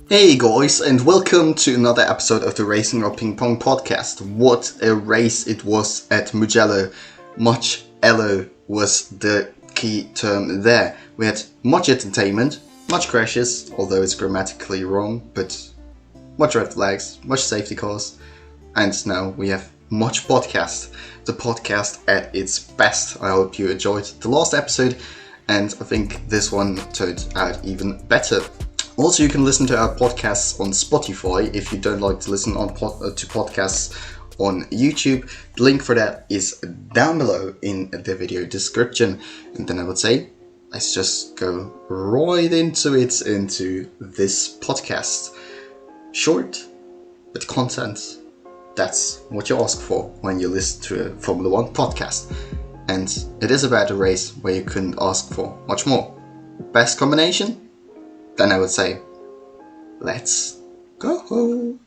Hey guys, and welcome to another episode of the Racing Or Ping Pong podcast. What a race it was at Mugello. Much elo was the key term there. We had much entertainment, much crashes, although it's grammatically wrong, but much red flags, much safety cars, and now we have much podcast. The podcast at its best. I hope you enjoyed the last episode, and I think this one turned out even better. Also, you can listen to our podcasts on Spotify if you don't like to listen to podcasts on YouTube. The link for that is down below in the video description. And then I would say, let's just go right into this podcast. Short, but content. That's what you ask for when you listen to a Formula One podcast. And it is about a race where you couldn't ask for much more. Best combination? Then I would say, let's go.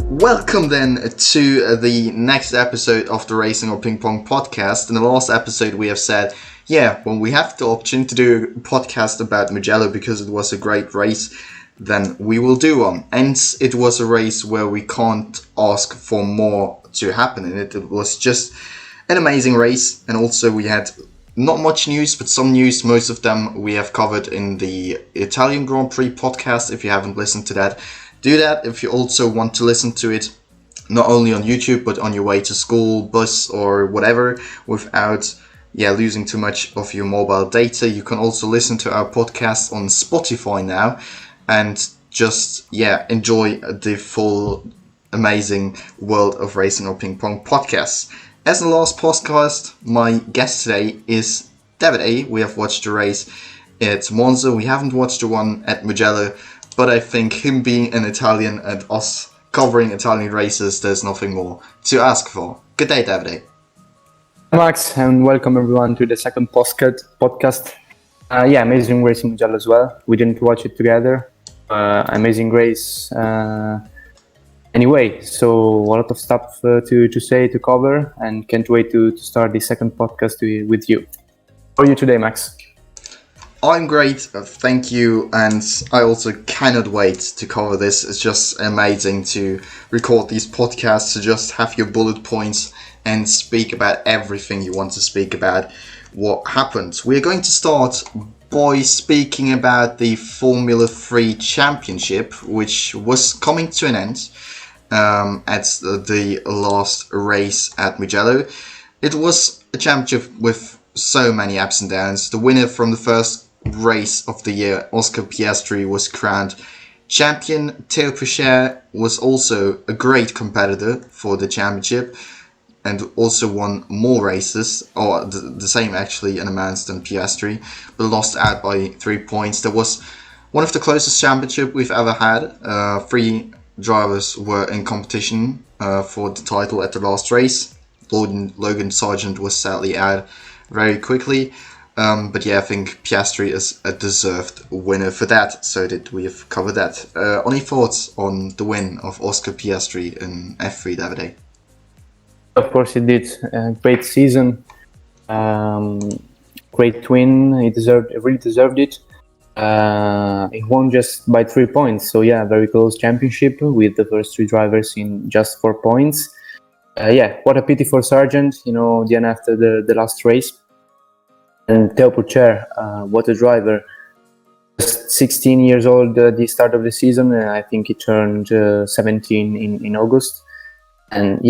Welcome then to the next episode of the Racing Or Ping Pong podcast. In the last episode we have said, when we have the option to do a podcast about Mugello because it was a great race, then we will do one. And it was a race where we can't ask for more to happen in it. It was just an amazing race, and also we had not much news, but some news. Most of them we have covered in the Italian Grand Prix podcast. If you haven't listened to that, do that. If you also want to listen to it not only on YouTube but on your way to school, bus or whatever without losing too much of your mobile data, you can also listen to our podcast on Spotify now and just enjoy the full amazing world of Racing Or Ping Pong podcasts. As the last podcast, my guest today is Davide. We have watched the race at Monza. We haven't watched the one at Mugello, but I think him being an Italian and us covering Italian races, there's nothing more to ask for. Good day, Davide. Hi, Max, and welcome everyone to the second podcast. Amazing race in Mugello as well. We didn't watch it together. Amazing race. Anyway, so a lot of stuff to say, to cover, and can't wait to start the second podcast with you. How are you today, Max? I'm great, thank you, and I also cannot wait to cover this. It's just amazing to record these podcasts, to just have your bullet points and speak about everything you want to speak about, what happened. We're going to start by speaking about the Formula 3 Championship, which was coming to an end at the last race at Mugello. It was a championship with so many ups and downs. The winner from the first race of the year, Oscar Piastri, was crowned champion. Théo Pourchaire was also a great competitor for the championship and also won more races, or the same actually in amounts than Piastri, but lost out by 3 points. There was one of the closest championship we've ever had. Three drivers were in competition for the title at the last race. Logan Sargent was sadly out very quickly. But I think Piastri is a deserved winner for that, so that we have covered that. Any thoughts on the win of Oscar Piastri in F3, Davide? Of course, he did. Great season, great win. He really deserved it. He won just by 3 points, so very close championship with the first three drivers in just 4 points. What a pity for Sargent, then after the last race. And Théo Pourchaire, what a driver. Just 16 years old at the start of the season. I think he turned 17 in August. And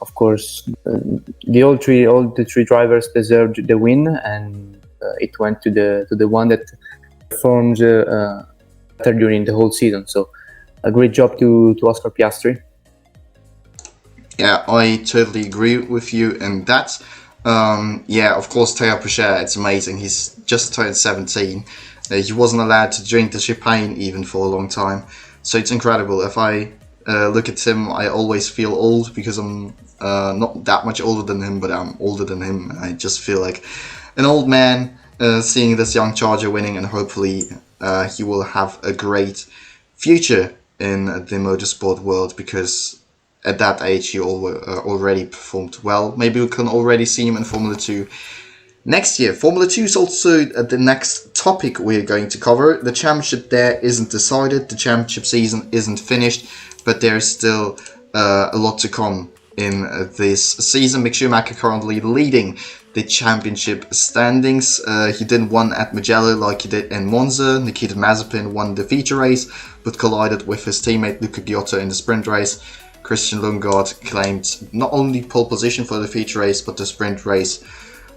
of course, all the three drivers deserved the win, and it went to the one that performed better during the whole season. So, a great job to Oscar Piastri. Yeah, I totally agree with you in that. Of course, Théo Pourchaire, it's amazing. He's just turned 17. He wasn't allowed to drink the champagne even for a long time. So it's incredible. If I look at him, I always feel old because I'm not that much older than him, but I'm older than him. I just feel like an old man seeing this young Charger winning, and hopefully he will have a great future in the motorsport world, because at that age he already performed well. Maybe we can already see him in Formula 2 next year. Formula 2 is also the next topic we're going to cover. The championship there isn't decided, the championship season isn't finished, but there's still a lot to come in this season. Mick Schumacher currently leading the championship standings. He didn't win at Mugello like he did in Monza. Nikita Mazepin won the feature race, but collided with his teammate Luca Giotto in the sprint race. Christian Lundgaard claimed not only pole position for the feature race, but the sprint race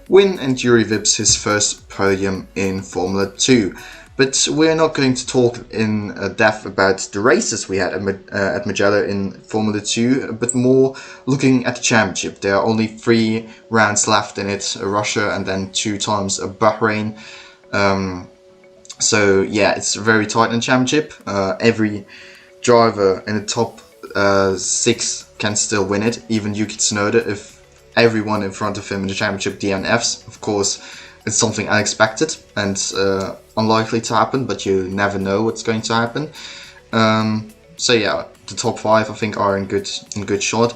win, and Yuri Vips his first podium in Formula 2. But we're not going to talk in depth about the races we had at Mugello in Formula 2, but more looking at the championship. There are only 3 rounds left in it, Russia and then 2 times Bahrain. So yeah, it's very tight in the championship. Every driver in the top 6 can still win it, even Yuki Tsunoda, if everyone in front of him in the championship DNFs. Of course, it's something unexpected and unlikely to happen, but you never know what's going to happen. So yeah, the top 5 I think are in good shot.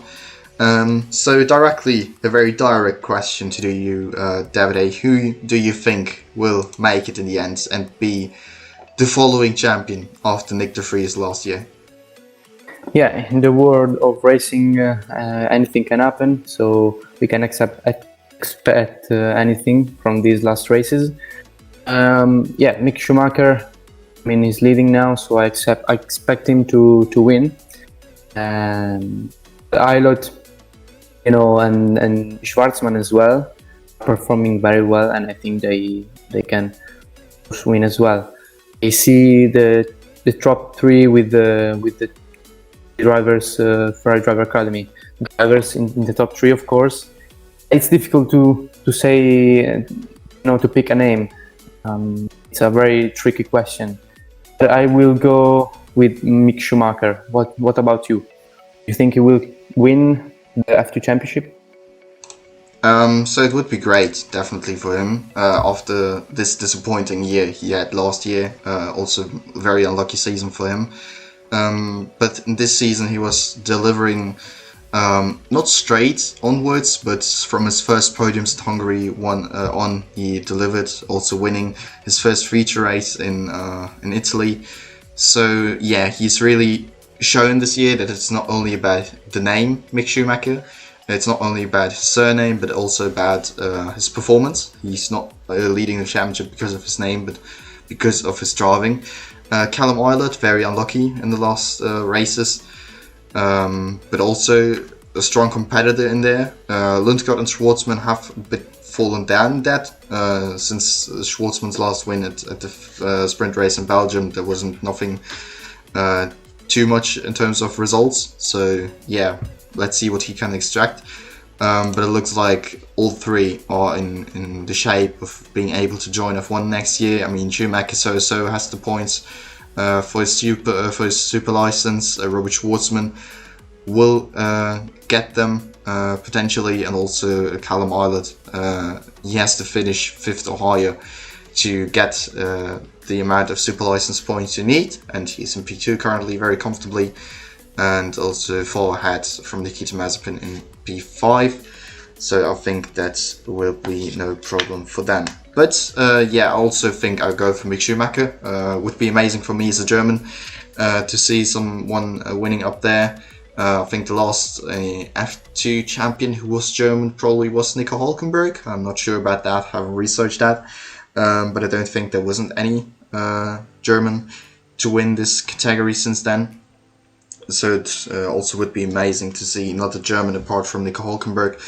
So directly, a very direct question to you, Davide. Who do you think will make it in the end and be the following champion after Nick de Vries last year? Yeah, in the world of racing, anything can happen, so we can expect anything from these last races. Yeah, Mick Schumacher, I mean, he's leading now, so I expect him to win. Eilert, and Schwarzman as well, performing very well, and I think they can win as well. I see the top 3 with the drivers, Ferrari Driver Academy drivers in the top 3, of course. It's difficult to say, to pick a name. It's a very tricky question. But I will go with Mick Schumacher. What about you? You think he will win the F2 championship? So it would be great, definitely, for him after this disappointing year he had last year. Also, very unlucky season for him. But in this season he was delivering not straight onwards, but from his first podiums at Hungary he delivered, also winning his first feature race in Italy. So yeah, he's really shown this year that it's not only about the name Mick Schumacher, it's not only about his surname, but also about his performance. He's not leading the championship because of his name, but because of his driving. Callum Eilert, very unlucky in the last races, but also a strong competitor in there. Lundgaard and Schwarzman have a bit fallen down in that since Schwarzman's last win at the sprint race in Belgium. There wasn't nothing too much in terms of results. So yeah, let's see what he can extract. But it looks like all 3 are in the shape of being able to join F1 next year. I mean, Schumacher so has the points for his super license. Robert Schwarzman will get them potentially, and also Callum Eilert. He has to finish 5th or higher to get the amount of super license points you need, and he's in P2 currently very comfortably, and also far ahead from Nikita Mazepin in P5. So I think that will be no problem for them. But yeah, I also think I'll go for Mick Schumacher. Would be amazing for me as a German to see someone winning up there. I think the last F2 champion who was German probably was Nico Hülkenberg. I'm not sure about that, haven't researched that. But I don't think there wasn't any German to win this category since then. So it also would be amazing to see another German apart from Nico Hülkenberg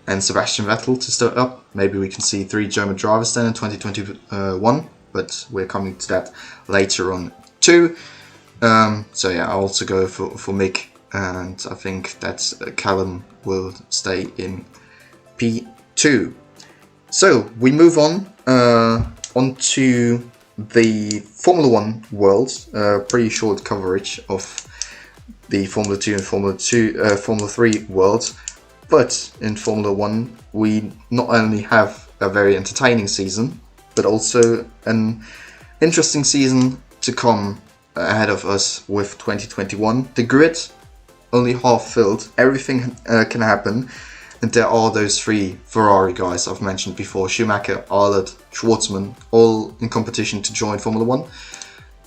and Sebastian Vettel to start up. Maybe we can see 3 German drivers then in 2021, but we're coming to that later on too. So yeah, I'll also go for Mick, and I think that Callum will stay in P2. So we move on onto the Formula 1 world. Pretty short coverage of the Formula 2 and Formula 3 worlds. But in Formula 1, we not only have a very entertaining season, but also an interesting season to come ahead of us with 2021. The grid only half filled. Everything can happen. And there are those 3 Ferrari guys I've mentioned before, Schumacher, Arlott, Schwartzman, all in competition to join Formula 1.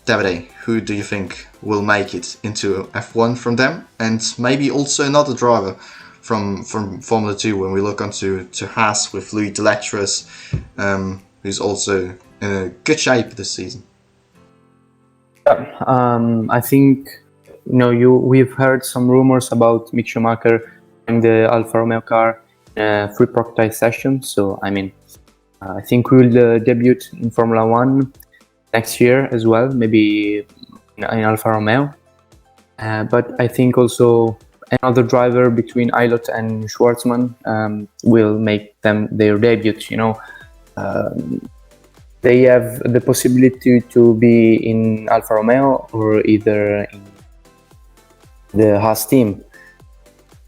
Davide, who do you think will make it into F1 from them? And maybe also another driver from Formula 2 when we look onto Haas with Louis Delatras, who's also in a good shape this season. I think we've heard some rumors about Mick Schumacher in the Alfa Romeo car free practice session. So I think we will debut in Formula 1 next year as well, maybe in Alfa Romeo. But I think also another driver between Aylot and Schwartzman will make them their debut. They have the possibility to be in Alfa Romeo or either in the Haas team.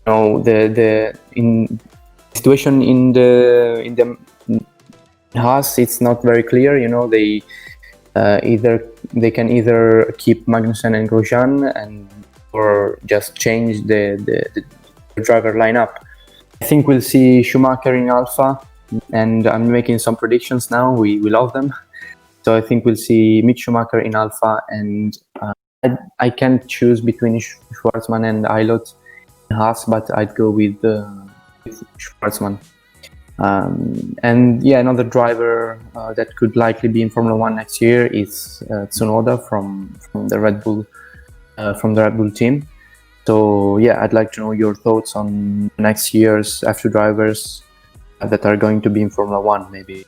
The situation in the Haas, it's not very clear. They can either keep Magnussen and Grosjean or just change the driver lineup. I think we'll see Schumacher in Alfa, and I'm making some predictions now. We love them, so I think we'll see Mick Schumacher in Alfa, and I can't choose between Schwartzman and Aylot in Haas, but I'd go with Schwartzman. And another driver that could likely be in Formula 1 next year is Tsunoda from the Red Bull team. So I'd like to know your thoughts on next year's F2 drivers that are going to be in Formula 1, maybe.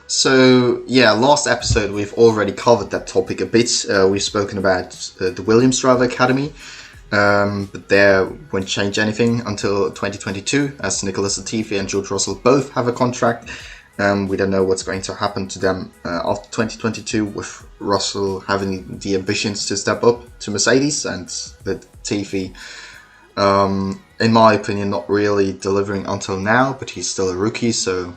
So last episode we've already covered that topic a bit. We've spoken about the Williams Driver Academy. But there won't change anything until 2022, as Nicholas Latifi and George Russell both have a contract. We don't know what's going to happen to them after 2022, with Russell having the ambitions to step up to Mercedes, and Latifi, in my opinion, not really delivering until now, but he's still a rookie, so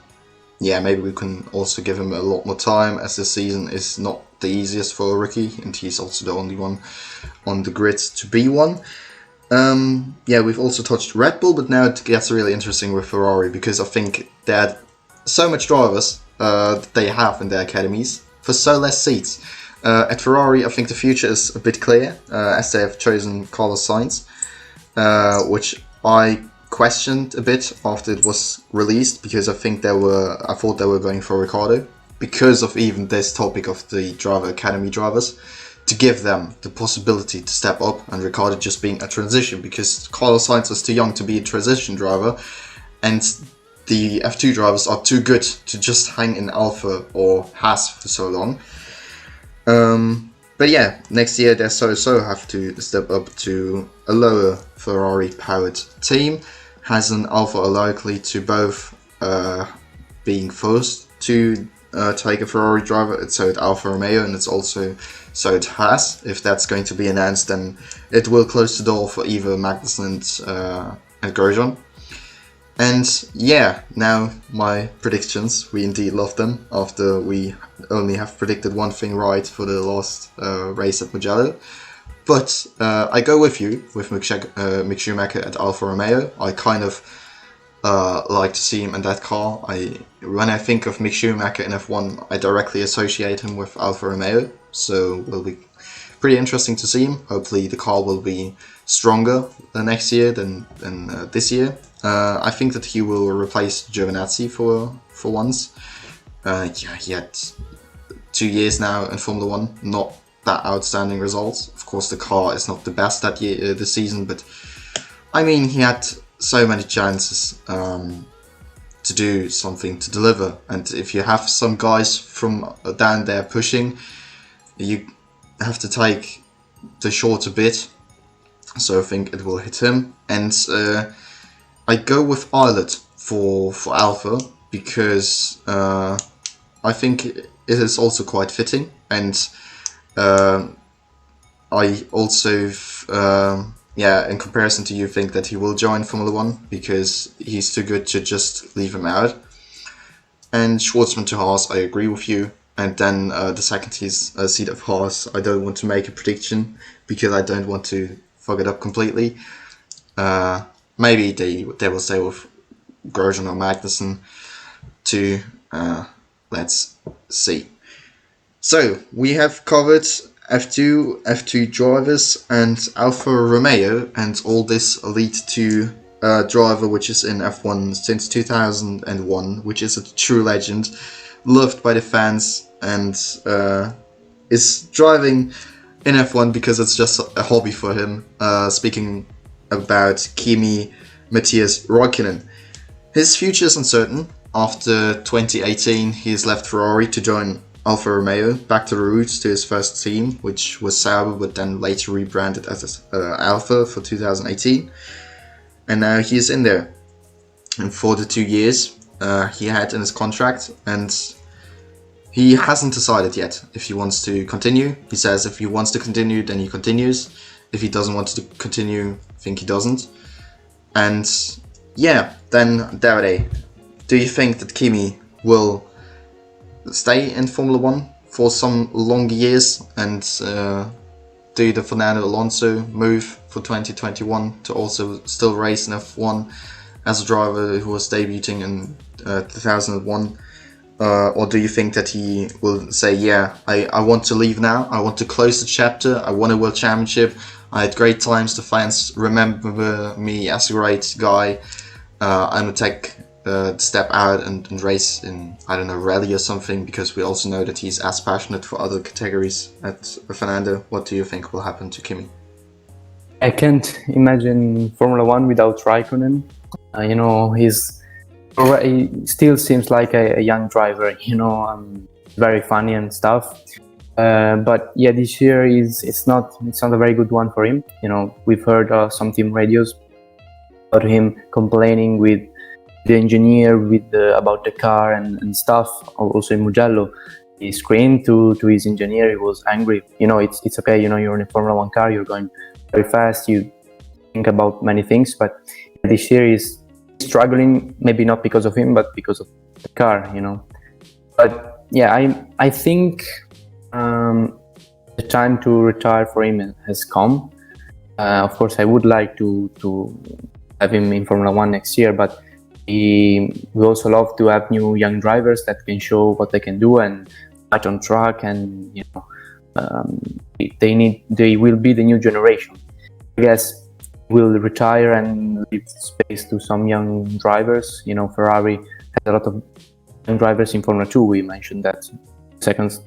maybe we can also give him a lot more time, as this season is not the easiest for a rookie, and he's also the only one on the grid to be one. We've also touched Red Bull, but now it gets really interesting with Ferrari, because I think that so much drivers that they have in their academies for so less seats. At Ferrari, I think the future is a bit clear, as they have chosen Carlos Sainz, which I questioned a bit after it was released, because I thought they were going for Ricciardo, because of even this topic of the driver academy drivers, to give them the possibility to step up, and Ricciardo just being a transition, because Carlos Sainz was too young to be a transition driver, and the F2 drivers are too good to just hang in Alfa or Haas for so long. But next year they so have to step up to a lower Ferrari powered team. Haas and Alfa are likely to both being forced to take a Ferrari driver. It's so at Alfa Romeo, and it's also so at Haas. If that's going to be announced, then it will close the door for either Magnussen and Grosjean. And now my predictions, we indeed love them, after we only have predicted one thing right for the last race at Mugello. But I go with you, with Mick Schumacher at Alfa Romeo. I kind of like to see him in that car. When I think of Mick Schumacher in F1, I directly associate him with Alfa Romeo. So it will be pretty interesting to see him. Hopefully the car will be stronger next year than this year. I think that he will replace Giovinazzi for once. He had 2 years now in Formula 1, not that outstanding results. Of course, the car is not the best that year, this season, but he had so many chances to do something, to deliver. And if you have some guys from down there pushing, you have to take the shorter bit. So I think it will hit him. And I go with Aylot for Alpha, because I think it is also quite fitting, and I also in comparison to you, think that he will join Formula 1, because he's too good to just leave him out. And Schwartzman to Haas, I agree with you. And then the second seat of Haas, I don't want to make a prediction, because I don't want to fuck it up completely. Maybe they will stay with Grosjean or Magnussen too. Let's see. So we have covered F2, F2 drivers, and Alfa Romeo, and all this lead to a driver which is in F1 since 2001, which is a true legend, loved by the fans, and is driving in F1 because it's just a hobby for him. Speaking about Kimi Räikkönen. His future is uncertain. After 2018, he has left Ferrari to join Alfa Romeo, back to the roots, to his first team, which was Sauber, but then later rebranded as Alfa for 2018. And now he is in there. And for the 2 years he had in his contract, and he hasn't decided yet if he wants to continue. He says if he wants to continue, then he continues. If he doesn't want to continue, I think he doesn't. And yeah, then Davide, do you think that Kimi will stay in Formula 1 for some longer years and do the Fernando Alonso move for 2021 to also still race in F1 as a driver who was debuting in 2001? Or do you think that he will say, yeah, I want to leave now, I want to close the chapter, I won a world championship, I had great times, the fans remember me as a great guy, I'm going to take step out and race in, I don't know, rally or something, because we also know that he's as passionate for other categories at Fernando. What do you think will happen to Kimi? I can't imagine Formula 1 without Raikkonen. He still seems like a young driver, very funny and stuff. But yeah, this year it's not a very good one for him. We've heard some team radios about him complaining with the engineer about the car and stuff. Also in Mugello, he screamed to his engineer. He was angry. It's okay. You're in a Formula 1 car. You're going very fast. You think about many things. But this year he's struggling. Maybe not because of him, but because of the car. But yeah, I think the time to retire for him has come. Of course, I would like to have him in Formula 1 next year, but we also love to have new young drivers that can show what they can do and fight on track, and they will be the new generation. I guess we'll retire and leave space to some young drivers. Ferrari has a lot of young drivers in Formula 2. We mentioned that seconds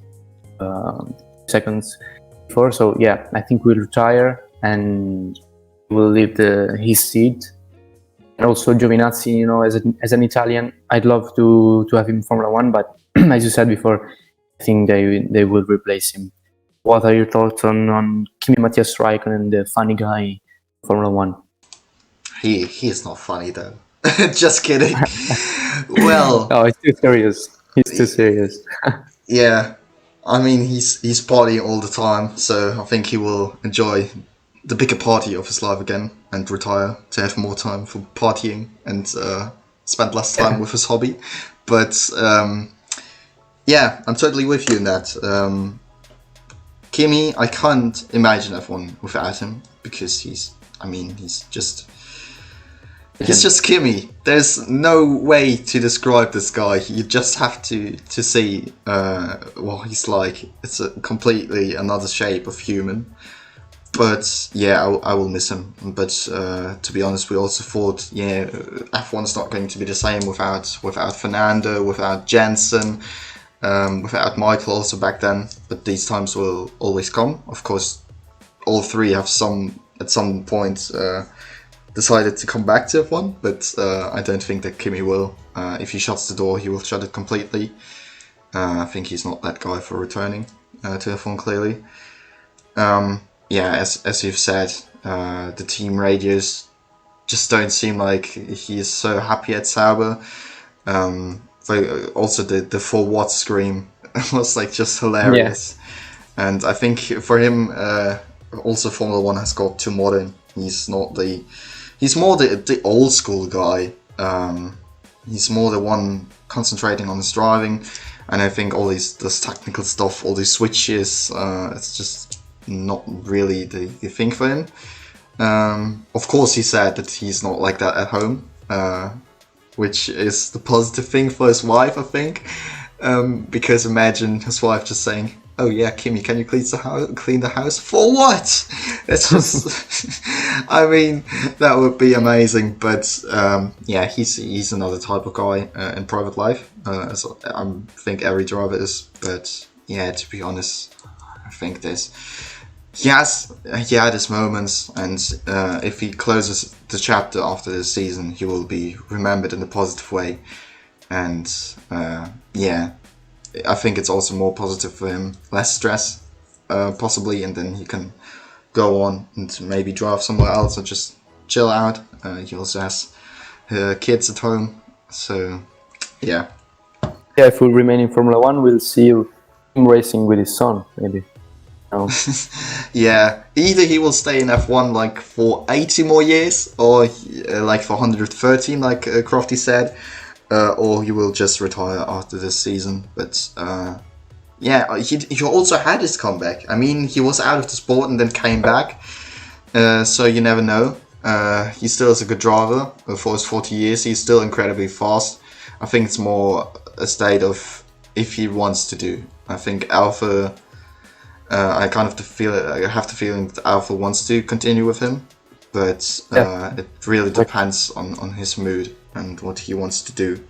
before. So yeah, I think we'll retire and we'll leave his seat. And also Giovinazzi, as an Italian, I'd love to have him in Formula 1, but as you said before, I think they will replace him. What are your thoughts on Kimi Räikkönen, the funny guy in Formula 1? He is not funny though. Just kidding. Well, no, it's too serious. He's too serious. Yeah, I mean he's partying all the time, so I think he will enjoy the bigger party of his life again and retire to have more time for partying and spend less time with his hobby. But yeah, I'm totally with you in that. Kimi, I can't imagine F1 without him, because he's just Kimi. There's no way to describe this guy. You just have to see what he's like. It's a completely another shape of human. But yeah, I will miss him. But to be honest, we also thought, F1's not going to be the same without Fernando, without Jensen, without Michael also back then. But these times will always come. Of course, all three have at some point decided to come back to F1. But I don't think that Kimi will. If he shuts the door, he will shut it completely. I think he's not that guy for returning to F1 clearly. Yeah, as you've said, the team radios just don't seem like he is so happy at Sauber. Also, the 4 watt scream was like just hilarious. Yeah. And I think for him, also Formula 1 has got too modern. He's more the old school guy. He's more the one concentrating on his driving, and I think all this technical stuff, all these switches, it's just not really the thing for him. Of course, he said that he's not like that at home, which is the positive thing for his wife, I think. Because imagine his wife just saying, "Oh yeah, Kimi, can you clean the house for what?" It's just, I mean, that would be amazing. But yeah, he's another type of guy in private life. As I think every driver is. But yeah, to be honest, I think he had his moments, and if he closes the chapter after this season, he will be remembered in a positive way. And yeah, I think it's also more positive for him, less stress, possibly, and then he can go on and maybe drive somewhere else or just chill out. He also has kids at home, so yeah. Yeah, if we remain in Formula One, we'll see him racing with his son, maybe. No. Yeah, either he will stay in F1 like for 80 more years, or like for 113, like Crofty said, or he will just retire after this season. But yeah, he also had his comeback. I mean, he was out of the sport and then came back, so you never know. He still is a good driver for his 40 years. He's still incredibly fast. I think it's more a state of if he wants to do. I think Alpha. I kind of I have the feeling that Alpha wants to continue with him, but it really depends on his mood and what he wants to do.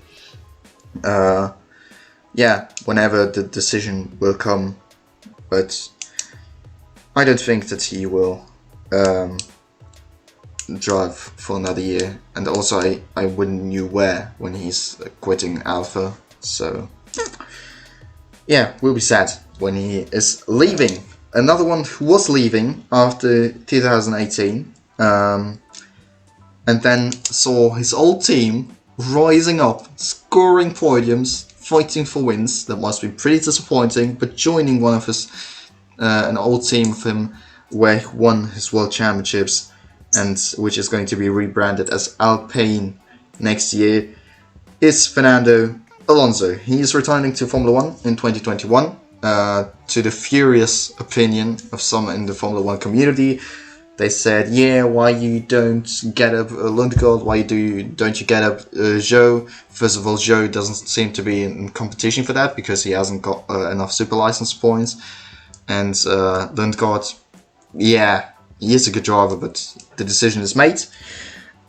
Yeah, whenever the decision will come, but I don't think that he will drive for another year, and also I wouldn't know where when he's quitting Alpha, so yeah, we'll be sad when he is leaving. Another one who was leaving after 2018, and then saw his old team rising up, scoring podiums, fighting for wins. That must be pretty disappointing, but joining one of his, an old team of him, where he won his world championships, and which is going to be rebranded as Alpine next year, is Fernando Alonso. He is returning to Formula 1 in 2021, to the furious opinion of some in the Formula 1 community. They said, yeah, why you don't get up Lundgaard, why don't you get up Zhou? First of all, Zhou doesn't seem to be in competition for that because he hasn't got enough super license points. And Lundgaard, yeah, he is a good driver, but the decision is made.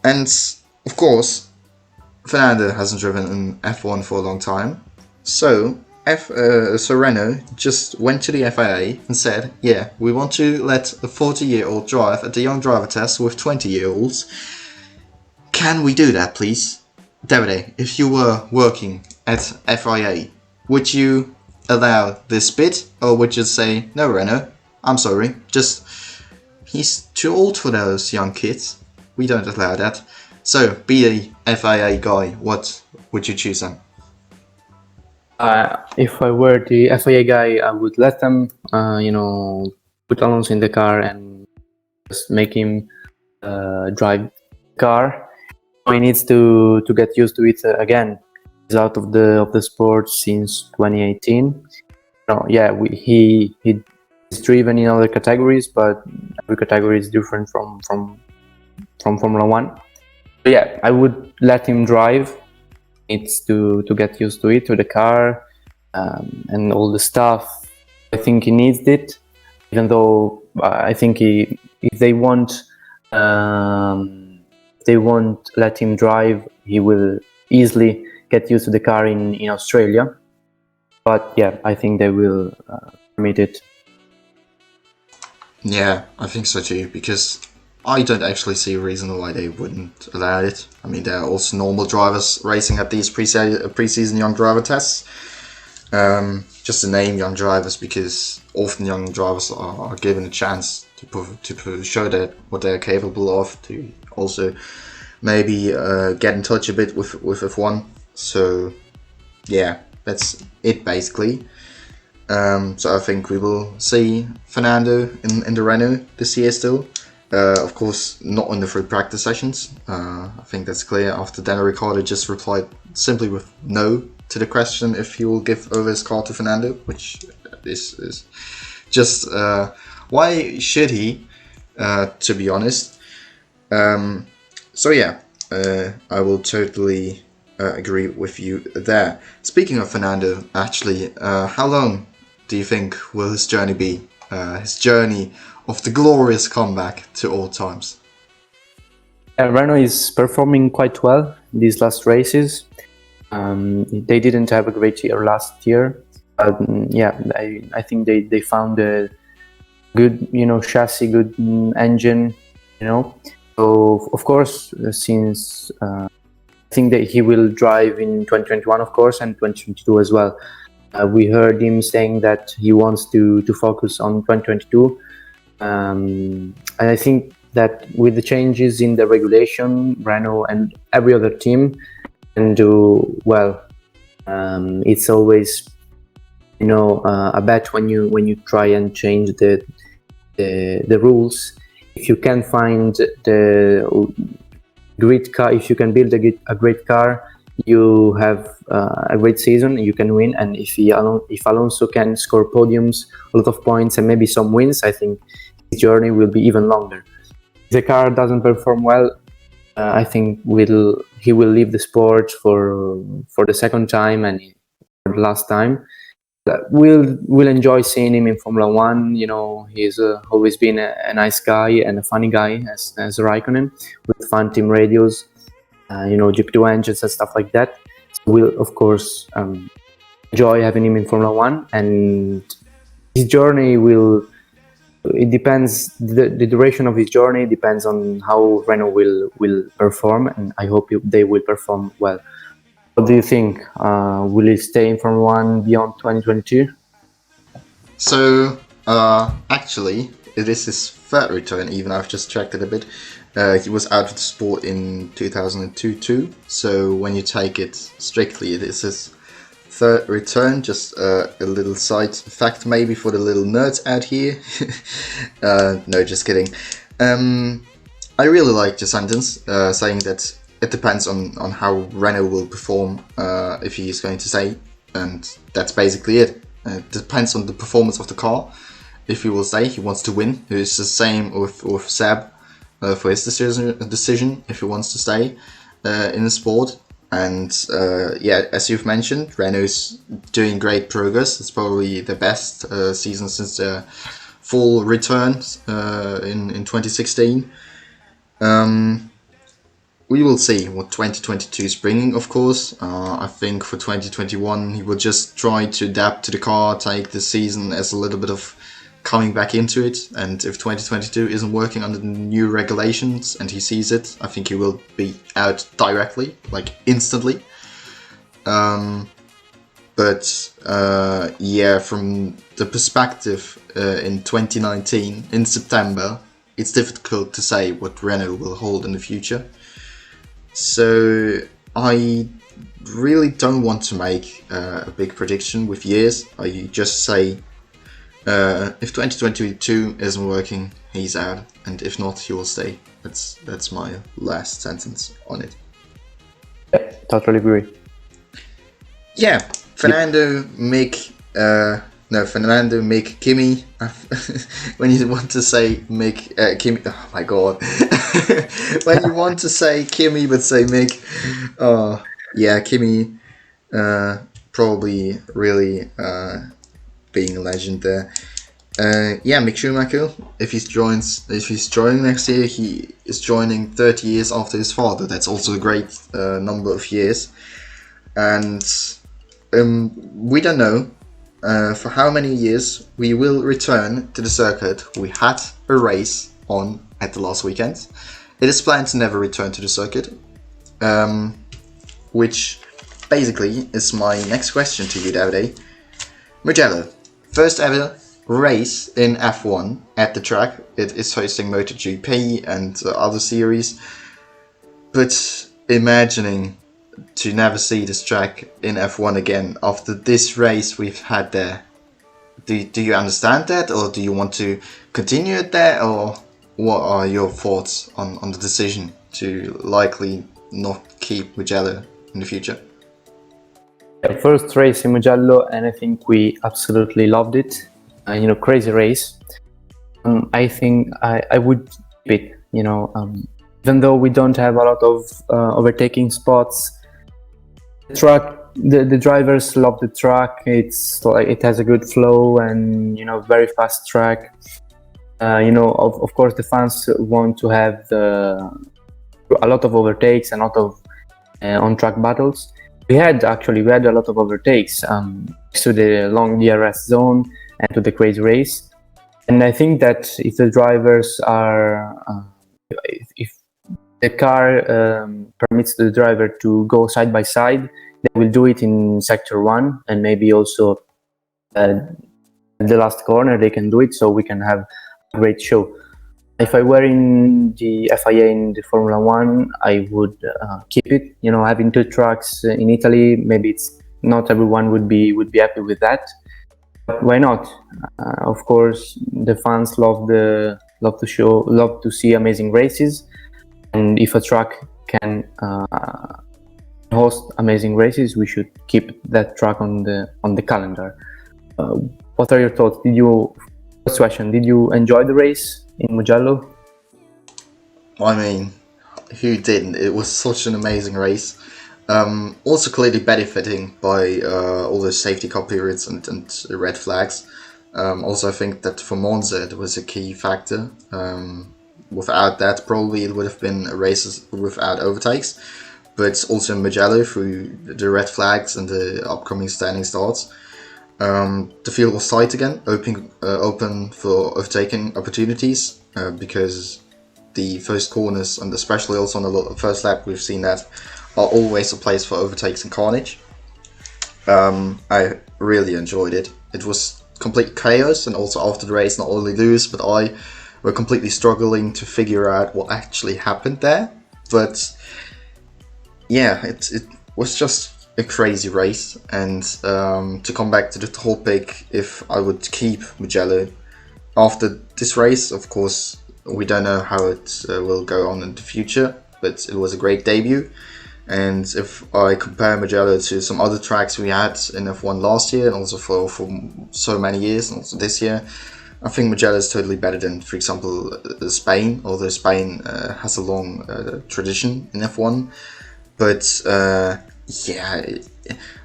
And of course, Fernando hasn't driven in F1 for a long time, so Renault just went to the FIA and said, yeah, we want to let a 40-year-old drive at the young driver test with 20-year-olds. Can we do that, please? Davide, if you were working at FIA, would you allow this bid, or would you say, no, Renault, I'm sorry, he's too old for those young kids. We don't allow that. So, be a FIA guy, what would you choose then? If I were the FIA guy, I would let them, put Alonso in the car and just make him drive the car. He needs to get used to it again. He's out of the sport since 2018. He's driven in other categories, but every category is different from Formula 1. So yeah, I would let him drive. Needs to get used to it, to the car, and all the stuff. I think he needs it, even though I think if they won't let him drive, he will easily get used to the car in Australia. But yeah, I think they will permit it. Yeah, I think so too, because I don't actually see a reason why they wouldn't allow it. I mean, there are also normal drivers racing at these pre-season young driver tests. Just to name young drivers, because often young drivers are given a chance to show that what they're capable of, to also maybe get in touch a bit with F1. So yeah, that's it basically. So I think we will see Fernando in the Renault this year still. Of course, not in the free practice sessions. I think that's clear after Daniel Ricciardo just replied simply with no to the question if he will give over his car to Fernando, which is just why should he? To be honest, So yeah, I will totally agree with you there. Speaking of Fernando, actually, how long do you think will his journey be? His journey of the glorious comeback to all times. Renault is performing quite well these last races. They didn't have a great year last year. I think they found a good, chassis, good engine, So of course, since I think that he will drive in 2021, of course, and 2022 as well. We heard him saying that he wants to focus on 2022. And I think that with the changes in the regulation, Renault and every other team can do well. It's always, a bet when you try and change the rules. If you can find the great car, if you can build a great car, you have a great season, you can win. And if Alonso can score podiums, a lot of points, and maybe some wins, I think his journey will be even longer. If the car doesn't perform well, I think he will leave the sport for the second time and for the last time. We'll enjoy seeing him in Formula One. He's always been a nice guy and a funny guy as Räikkönen, with fun team radios, GP2 engines and stuff like that. So we'll of course enjoy having him in Formula One, and his journey it depends. The duration of his journey depends on how Renault will perform, and I hope they will perform well. What do you think? Will he stay in Formula One beyond 2022? So, actually, it is his third return, even I've just checked it a bit. He was out of the sport in 2002 too, so when you take it strictly, it is his third return. Just a little side fact maybe for the little nerds out here. No, just kidding. I really like the sentence saying that it depends on how Renault will perform if he is going to stay, and that's basically it. It depends on the performance of the car. If he will stay, he wants to win. It's the same with Seb for his decision if he wants to stay in the sport. And as you've mentioned, Renault's doing great progress. It's probably the best season since their full return in 2016. We will see what 2022 is bringing, of course. I think for 2021 he will just try to adapt to the car, take the season as a little bit of coming back into it. And if 2022 isn't working under the new regulations and he sees it, I think he will be out directly, like instantly. From the perspective in 2019, in September, it's difficult to say what Renault will hold in the future. So I really don't want to make a big prediction with years. I just say if 2022 isn't working, he's out, and if not, he will stay. That's my last sentence on it. Yeah, totally agree. Yeah, Fernando, Mick, Kimi. When you want to say Mick, Kimi, oh my god. When you want to say Kimi but say Mick, Kimi, probably really being a legend there. Mick Schumacher, if he's joining next year, he is joining 30 years after his father. That's also a great number of years. And we don't know for how many years we will return to the circuit we had a race on at the last weekend. It is planned to never return to the circuit, which basically is my next question to you, Davide. Mugello, first ever race in F1 at the track. It is hosting MotoGP and other series, but imagining to never see this track in F1 again after this race we've had there. Do you understand that, or do you want to continue it there, or what are your thoughts on the decision to likely not keep Mugello in the future? First race in Mugello, and I think we absolutely loved it. Crazy race. I think I would keep it. even though we don't have a lot of overtaking spots, the drivers love the track. It's like it has a good flow and very fast track. Of course the fans want to have a lot of overtakes and a lot of on track battles. We had a lot of overtakes to the long DRS zone and to the crazy race. And I think that if the drivers are if the car permits the driver to go side by side, they will do it in sector 1 and maybe also at the last corner they can do it, so we can have a great show. If I were in the FIA in the Formula 1, I would keep it. Having 2 tracks in Italy, maybe it's not everyone would be happy with that. But why not? Of course, the fans love to see amazing races, and if a track can host amazing races, we should keep that track on the calendar. What are your thoughts? First question: did you enjoy the race in Mugello? I mean, who didn't? It was such an amazing race. Also clearly benefiting by all the safety car periods and red flags. Also, I think that for Monza it was a key factor. Without that, probably it would have been a race without overtakes. But also in Mugello, through the red flags and the upcoming standing starts, the field was tight again, open for overtaking opportunities, because the first corners, and especially also on the first lap, we've seen that are always a place for overtakes and carnage. I really enjoyed it. It was complete chaos, and also after the race, not only Lewis but I were completely struggling to figure out what actually happened there. But yeah, it was just a crazy race. And to come back to the topic, if I would keep Mugello after this race, of course, we don't know how it will go on in the future, but it was a great debut. And if I compare Mugello to some other tracks we had in F1 last year, and also for so many years, and also this year, I think Mugello is totally better than, for example, Spain, although Spain has a long tradition in F1. But yeah,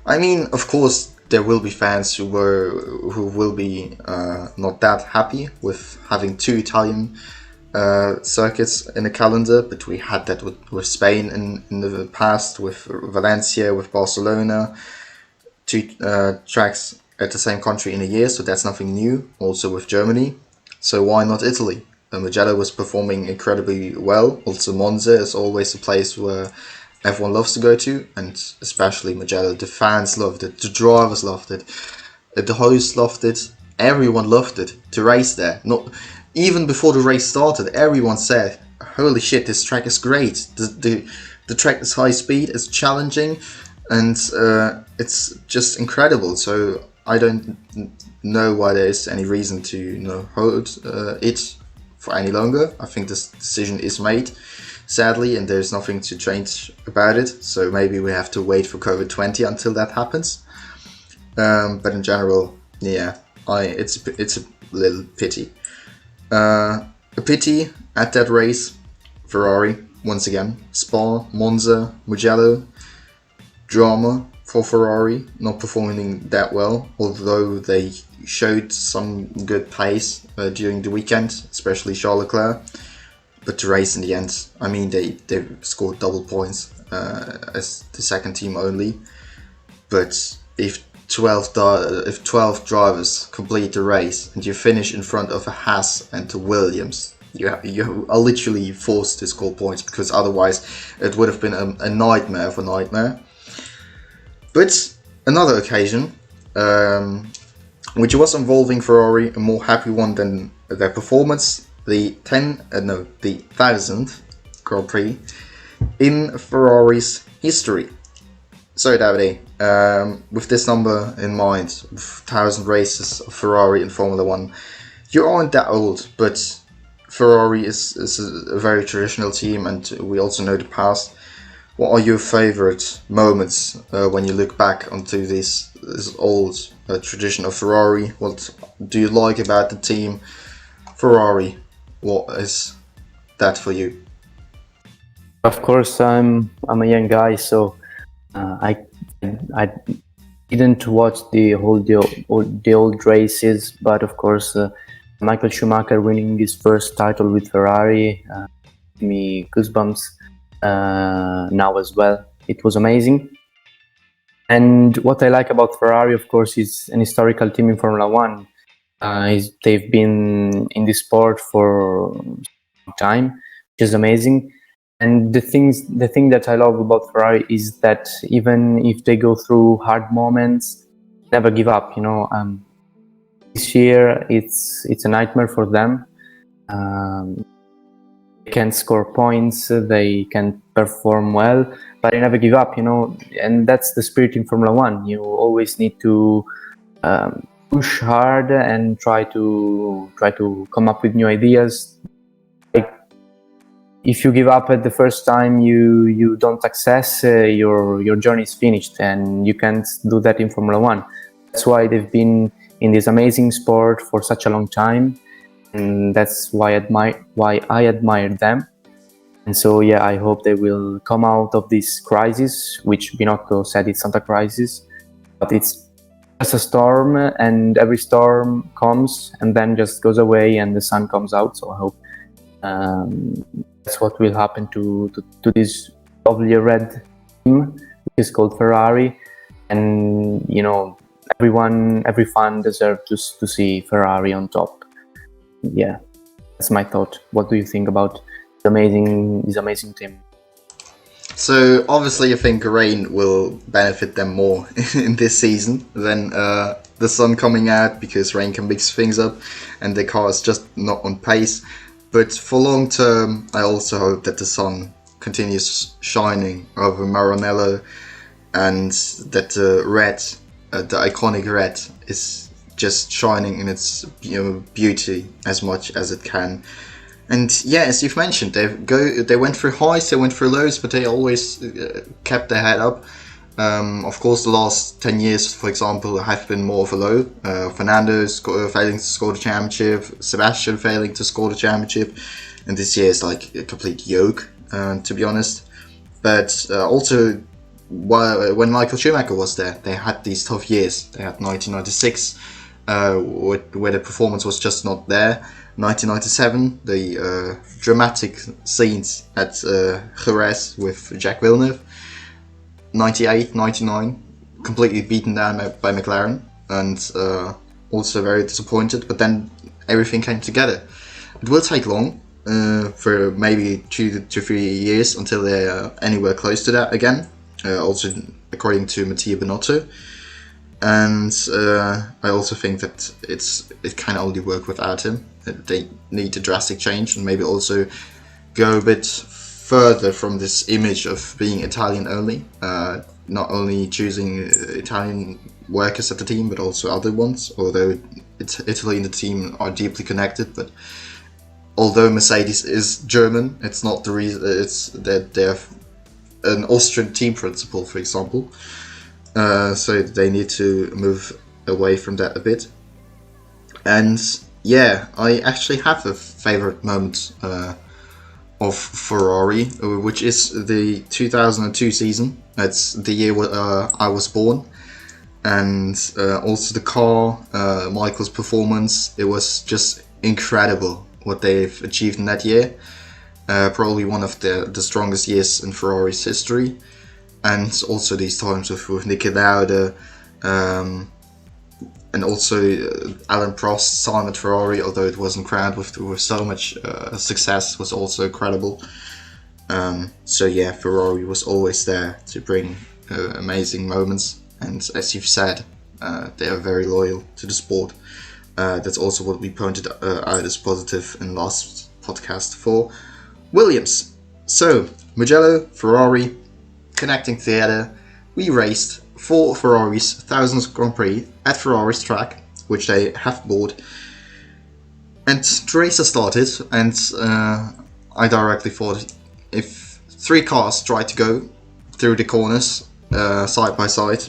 I mean, of course, there will be fans who will be not that happy with having 2 Italian circuits in the calendar, but we had that with Spain in the past, with Valencia, with Barcelona, 2 tracks at the same country in a year, so that's nothing new. Also with Germany, so why not Italy? Mugello was performing incredibly well. Also Monza is always a place where everyone loves to go to, and especially Mugello. The fans loved it, the drivers loved it, the hosts loved it, everyone loved it to race there. Not even before the race started, everyone said, "Holy shit, this track is great. The track is high speed, it's challenging, and it's just incredible." So I don't know why there is any reason to hold it for any longer. I think this decision is made, sadly, and there's nothing to change about it. So maybe we have to wait for COVID-20 until that happens. But in general, yeah, it's a little pity. A pity at that race, Ferrari, once again. Spa, Monza, Mugello, drama for Ferrari, not performing that well, although they showed some good pace during the weekend, especially Charles Leclerc. But the race in the end, I mean, they scored double points as the second team only. But if 12 drivers complete the race and you finish in front of a Haas and a Williams, you are literally forced to score points, because otherwise it would have been a nightmare of a nightmare. But another occasion, which was involving Ferrari, a more happy one than their performance, the 1000th Grand Prix in Ferrari's history. So Davide, with this number in mind, 1,000 races of Ferrari in Formula 1, you aren't that old, but Ferrari is a very traditional team, and we also know the past. What are your favorite moments when you look back onto this old tradition of Ferrari? What do you like about the team Ferrari? What is that for you? Of course, I'm a young guy, so I didn't watch the old races, but of course, Michael Schumacher winning his first title with Ferrari gave me goosebumps now as well. It was amazing. And what I like about Ferrari, of course, is an historical team in Formula One. They've been in this sport for a long time, which is amazing. And the thing that I love about Ferrari is that even if they go through hard moments, never give up. This year it's a nightmare for them. They can score points, they can perform well, but they never give up. And that's the spirit in Formula One. You always need to push hard and try to come up with new ideas. Like, if you give up at the first time, you don't success, your journey is finished, and you can't do that in Formula One. That's why they've been in this amazing sport for such a long time, and that's why I admire them. And so yeah, I hope they will come out of this crisis, which Binotto said it's not a crisis, but it's just a storm, and every storm comes and then just goes away and the sun comes out. So I hope that's what will happen to this lovely red team, which is called Ferrari. And every fan deserves to see Ferrari on top. Yeah, that's my thought. What do you think about this amazing team? So obviously, I think rain will benefit them more in this season than the sun coming out, because rain can mix things up, and the car is just not on pace. But for long term, I also hope that the sun continues shining over Maranello, and that the red, the iconic red, is just shining in its beauty as much as it can. And yeah, as you've mentioned, they went through highs, they went through lows, but they always kept their head up. Of course, the last 10 years, for example, have been more of a low. Fernando failing to score the championship, Sebastian failing to score the championship, and this year is like a complete yoke, to be honest. But also, when Michael Schumacher was there, they had these tough years. They had 1996, where the performance was just not there. 1997, the dramatic scenes at Jerez with Jacques Villeneuve. 98, 99, completely beaten down by McLaren, and also very disappointed. But then everything came together. It will take long, for maybe 2 to 3 years, until they are anywhere close to that again. Also, according to Mattia Binotto. And I also think that it can only work without him. They need a drastic change, and maybe also go a bit further from this image of being Italian only. Not only choosing Italian workers at the team, but also other ones. Although Italy and the team are deeply connected, but although Mercedes is German, it's not the reason. It's that they have an Austrian team principle, for example. So they need to move away from that a bit. And yeah, I actually have a favorite moment of Ferrari, which is the 2002 season. That's the year I was born. And also the car, Michael's performance, it was just incredible what they've achieved in that year. Probably one of the strongest years in Ferrari's history. And also these times with Niki Lauda, and also Alain Prost's time at Ferrari, although it wasn't crowned with so much success, was also incredible. So yeah, Ferrari was always there to bring amazing moments, and as you've said, they are very loyal to the sport. That's also what we pointed out as positive in last podcast for Williams. So Mugello, Ferrari, connecting together, we raced for Ferrari's 1000th Grand Prix at Ferrari's track, which they have bought. And the race has started, and I directly thought, if 3 cars try to go through the corners side by side,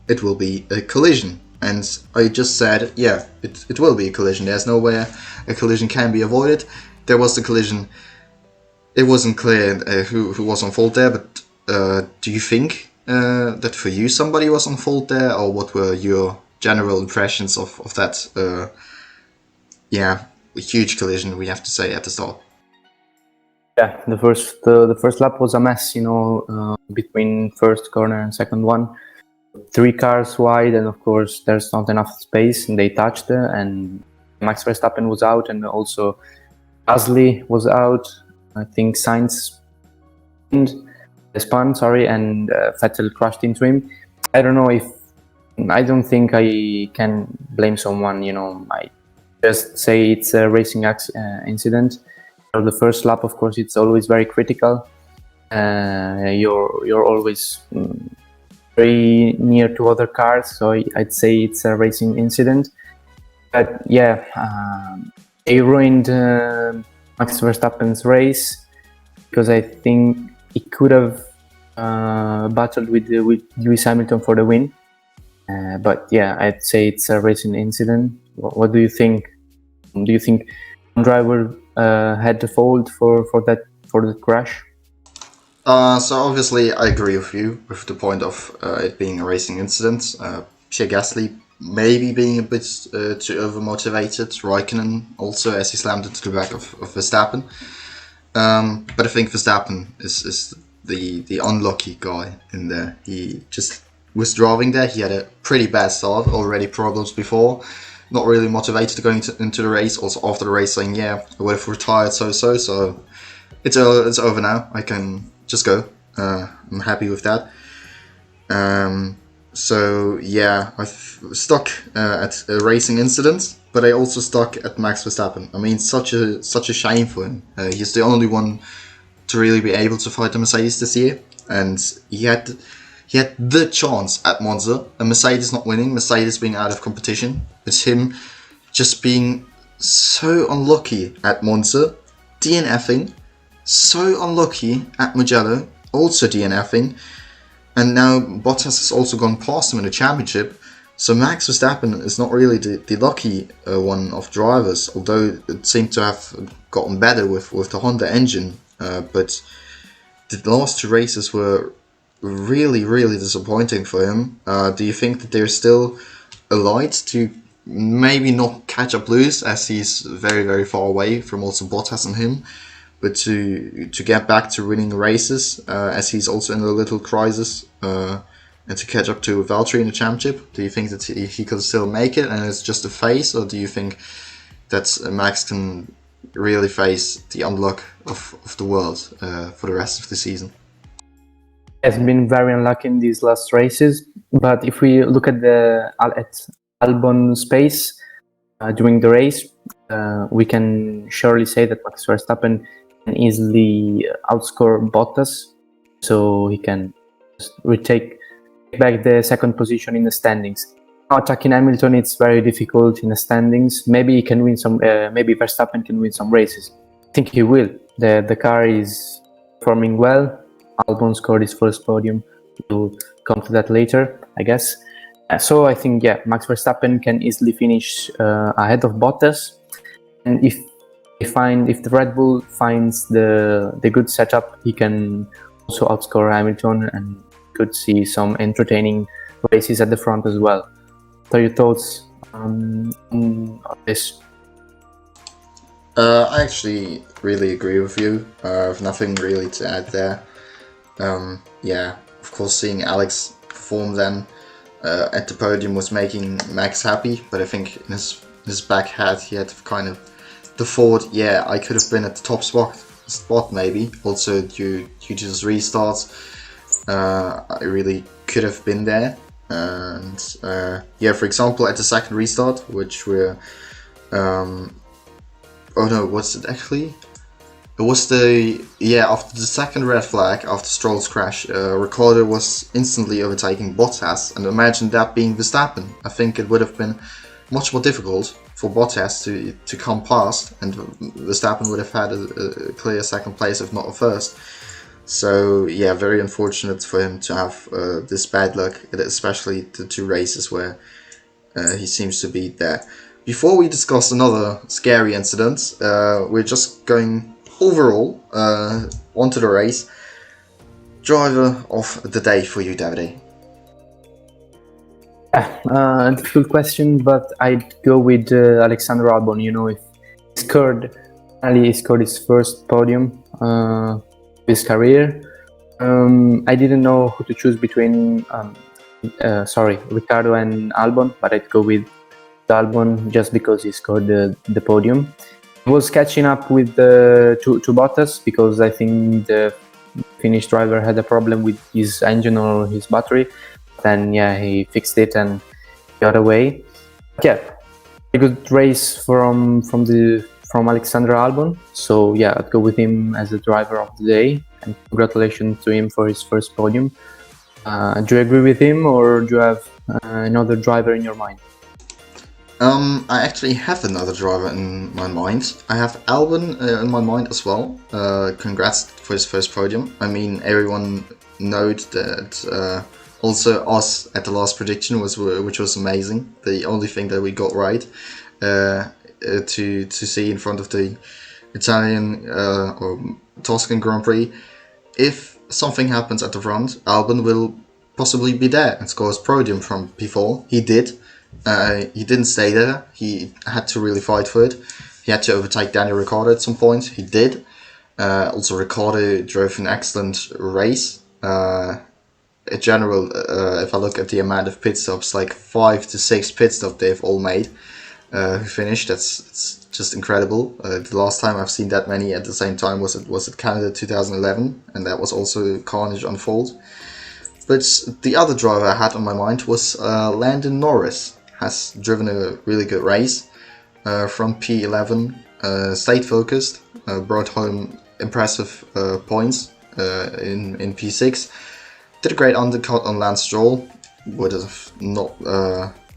it will be a collision. And I just said, yeah, it will be a collision. There's no way a collision can be avoided. There was the collision it wasn't clear who was on fault there, but do you think that for you somebody was on fault there, or what were your general impressions of that? Huge collision, we have to say, at the start. Yeah, the first lap was a mess, between first corner and second one. 3 cars wide, and of course there's not enough space, and they touched, and Max Verstappen was out, and also Gasly was out. I think Sainz spun, and Vettel crashed into him. I don't think I can blame someone. I just say it's a racing incident. For the first lap, of course, it's always very critical. You're always very near to other cars, so I'd say it's a racing incident. But yeah, it ruined Max Verstappen's race, because I think he could have battled with Lewis Hamilton for the win. But yeah, I'd say it's a racing incident. What do you think? Do you think one driver had the fault for the crash? So obviously I agree with you with the point of it being a racing incident. Pierre Gasly maybe being a bit too overmotivated. Räikkönen also, as he slammed into the back of Verstappen. But I think Verstappen is the unlucky guy in there. He just was driving there. He had a pretty bad start, already problems before. Not really motivated going into the race. Also after the race saying, yeah, I would have retired so it's over now. I can just go. I'm happy with that. So yeah, I've stuck at a racing incident, but I also stuck at Max Verstappen. I mean, such a shame for him. He's the only one to really be able to fight the Mercedes this year, and he had the chance at Monza. And Mercedes not winning, Mercedes being out of competition. It's him just being so unlucky at Monza, DNFing. So unlucky at Mugello, also DNFing, and now Bottas has also gone past him in the championship. So Max Verstappen is not really the lucky one of drivers, although it seemed to have gotten better with the Honda engine. But the last 2 races were really, really disappointing for him. Do you think that there's still a light to maybe not catch up Lewis, as he's very, very far away from also Bottas and him? But to get back to winning races, as he's also in a little crisis, and to catch up to Valtteri in the championship, do you think that he could still make it and it's just a phase, or do you think that Max can really face the unluck of the world for the rest of the season? Has been very unlucky in these last races, but if we look at Albon space during the race, we can surely say that Max Verstappen can easily outscore Bottas, so he can just take back the second position in the standings. Now attacking Hamilton, it's very difficult in the standings. Maybe he can win some. Maybe Verstappen can win some races. I think he will. The car is performing well. Albon scored his first podium. We'll come to that later, I guess. So I think, yeah, Max Verstappen can easily finish ahead of Bottas, and if the Red Bull finds the good setup, he can also outscore Hamilton, and could see some entertaining races at the front as well. So your thoughts on this? I actually really agree with you. I have nothing really to add there. Yeah, of course, seeing Alex perform then at the podium was making Max happy, but I think in his back head he had kind of the thought, yeah, I could have been at the top spot maybe. Also due to this restart, I really could have been there. And yeah, for example, at the second restart, which we're oh no, what's it actually? It was after the second red flag, after Stroll's crash, Ricciardo was instantly overtaking Bottas, and imagine that being Verstappen. I think it would have been much more difficult for Bottas to come past, and Verstappen would have had a clear second place, if not a first. So yeah, very unfortunate for him to have this bad luck, especially the 2 races where he seems to be there. Before we discuss another scary incident, we're just going overall, onto the race. Driver of the day for you, Davide. Difficult question, but I'd go with Alexander Albon. You know, if he scored his first podium his career. I didn't know who to choose between Ricardo and Albon, but I'd go with Albon just because he scored the podium. He was catching up with to Bottas because I think the Finnish driver had a problem with his engine or his battery. Then he fixed it and got away. But yeah, a good race from Alexander Albon. So I'd go with him as the driver of the day, and congratulations to him for his first podium. Do you agree with him, or do you have another driver in your mind? I actually have another driver in my mind. I have Albon in my mind as well. Congrats for his first podium. I mean, everyone knows that also us at the last prediction which was amazing. The only thing that we got right to see in front of the Italian or Tuscan Grand Prix. If something happens at the front, Albon will possibly be there and score his podium from P4. He did. He didn't stay there. He had to really fight for it. He had to overtake Daniel Ricciardo at some point. He did. Also, Ricciardo drove an excellent race. In general, if I look at the amount of pit stops, like 5 to 6 pit stops they've all made who finished. It's just incredible. The last time I've seen that many at the same time was at Canada 2011, and that was also carnage on fault. But the other driver I had on my mind was Lando Norris. Has driven a really good race from P11, stayed focused, brought home impressive points in P6. Did a great undercut on Lance Stroll. Would have not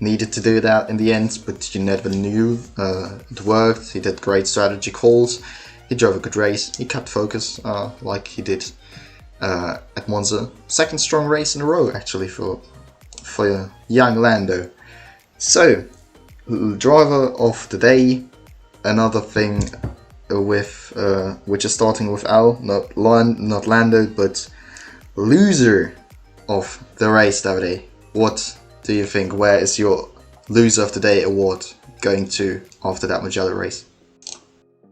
needed to do that in the end, but you never knew. It worked. He did great strategy calls. He drove a good race. He kept focus like he did at Monza. Second strong race in a row actually for young Lando. So, driver of the day. Another thing with which is starting with L, not Lando, but loser of the race, Davide. What do you think? Where is your loser of the day award going to after that Mugello race?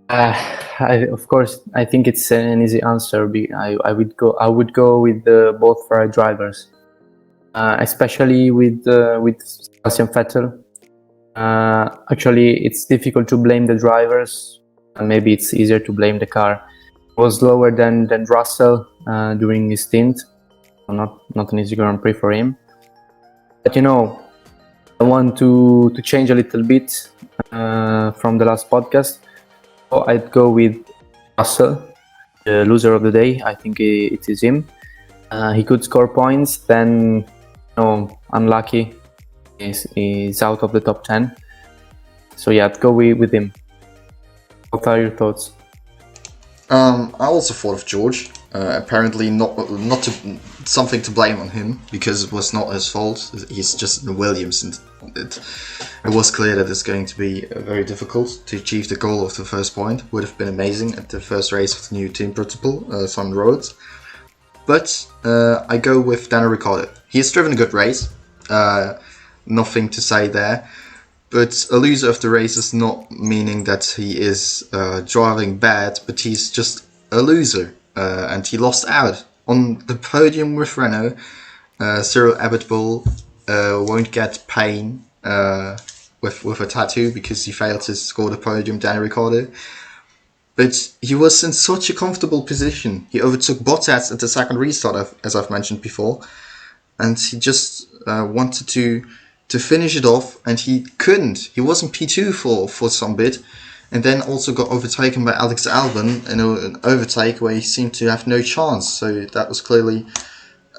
Of course, I think it's an easy answer. I would go with both Ferrari drivers, especially with Sebastian Vettel. Actually, it's difficult to blame the drivers. Maybe it's easier to blame the car. It was lower than Russell during his stint. Not an easy Grand Prix for him. But I want to change a little bit from the last podcast. So I'd go with Russell, the loser of the day. I think it is him. He could score points, then unlucky. He's out of the top 10. So I'd go with him. What are your thoughts? I also thought of George. Apparently not something to blame on him because it was not his fault. He's just in Williams, and it was clear that it's going to be very difficult to achieve the goal of the first point. Would have been amazing at the first race of the new team principal, Simon Rhodes. But I go with Daniel Ricciardo. He has driven a good race. Nothing to say there. But a loser of the race is not meaning that he is driving bad, but he's just a loser. And he lost out on the podium with Renault. Cyril Abiteboul won't get pain with a tattoo because he failed to score the podium, Daniel Ricciardo. But he was in such a comfortable position. He overtook Bottas at the second restart, as I've mentioned before. And he just wanted to finish it off, and he couldn't. He was in P2 for some bit, and then also got overtaken by Alex Albon in an overtake where he seemed to have no chance. So that was clearly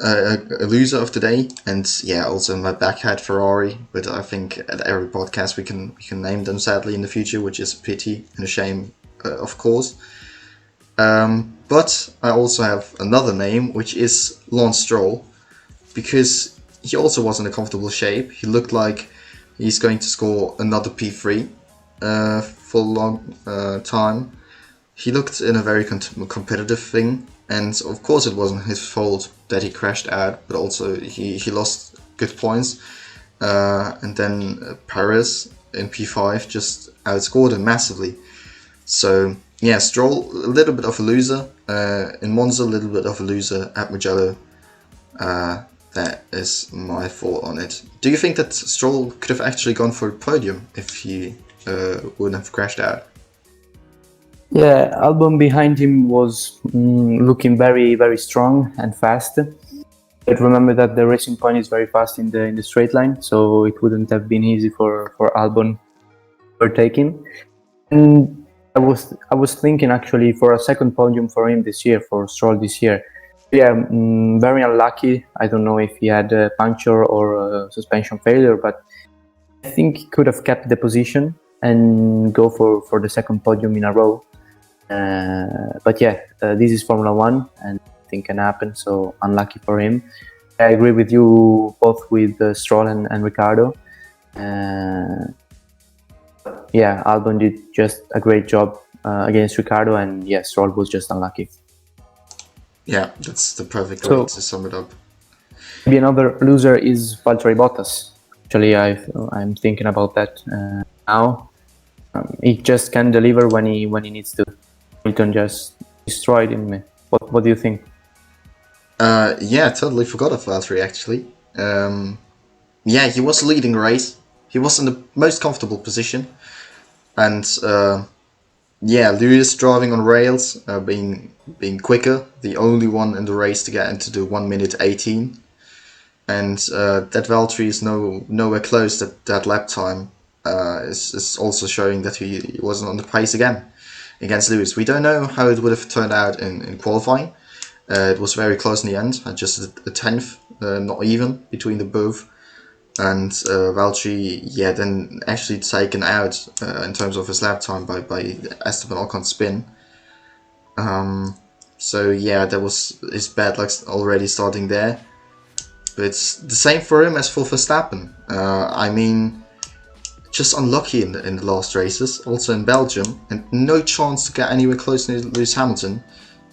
a loser of the day. And also my backhead Ferrari, but I think at every podcast we can name them sadly in the future, which is a pity and a shame, of course. But I also have another name, which is Lance Stroll, because he also was in a comfortable shape. He looked like he's going to score another P3 for a long time. he looked in a very competitive thing, and of course it wasn't his fault that he crashed out, but also he lost good points. And then Perez in P5 just outscored him massively. So yeah, Stroll a little bit of a loser. In Monza, a little bit of a loser. At Mugello, that is my thought on it. Do you think that Stroll could have actually gone for a podium if he wouldn't have crashed out? Yeah, Albon behind him was looking very, very strong and fast. But remember that the Racing Point is very fast in the straight line, so it wouldn't have been easy for Albon overtaking. And I was thinking actually for a second podium for him this year, for Stroll this year. Yeah, very unlucky. I don't know if he had a puncture or a suspension failure, but I think he could have kept the position and go for the second podium in a row. But yeah, this is Formula One, and anything can happen. So unlucky for him. I agree with you both with Stroll and Ricciardo. Yeah, Albon did just a great job against Ricciardo, and yeah, Stroll was just unlucky. Yeah, that's the perfect way to sum it up. Maybe another loser is Valtteri Bottas. Actually, I'm thinking about that now. He just can't deliver when he needs to. Hamilton just destroyed him. What do you think? Yeah, totally forgot of Valtteri actually. Yeah, he was leading the race. He was in the most comfortable position, and yeah, Lewis driving on rails, being quicker, the only one in the race to get into the 1:18, and that Valtteri is nowhere close. That lap time is also showing that he wasn't on the pace again against Lewis. We don't know how it would have turned out in qualifying. It was very close in the end, just a tenth, not even between the both. And Valtteri, yeah, then actually taken out in terms of his lap time by Esteban Ocon's spin. So yeah, that was his bad luck already starting there. But it's the same for him as for Verstappen. I mean, just unlucky in the last races, also in Belgium, and no chance to get anywhere close to Lewis Hamilton.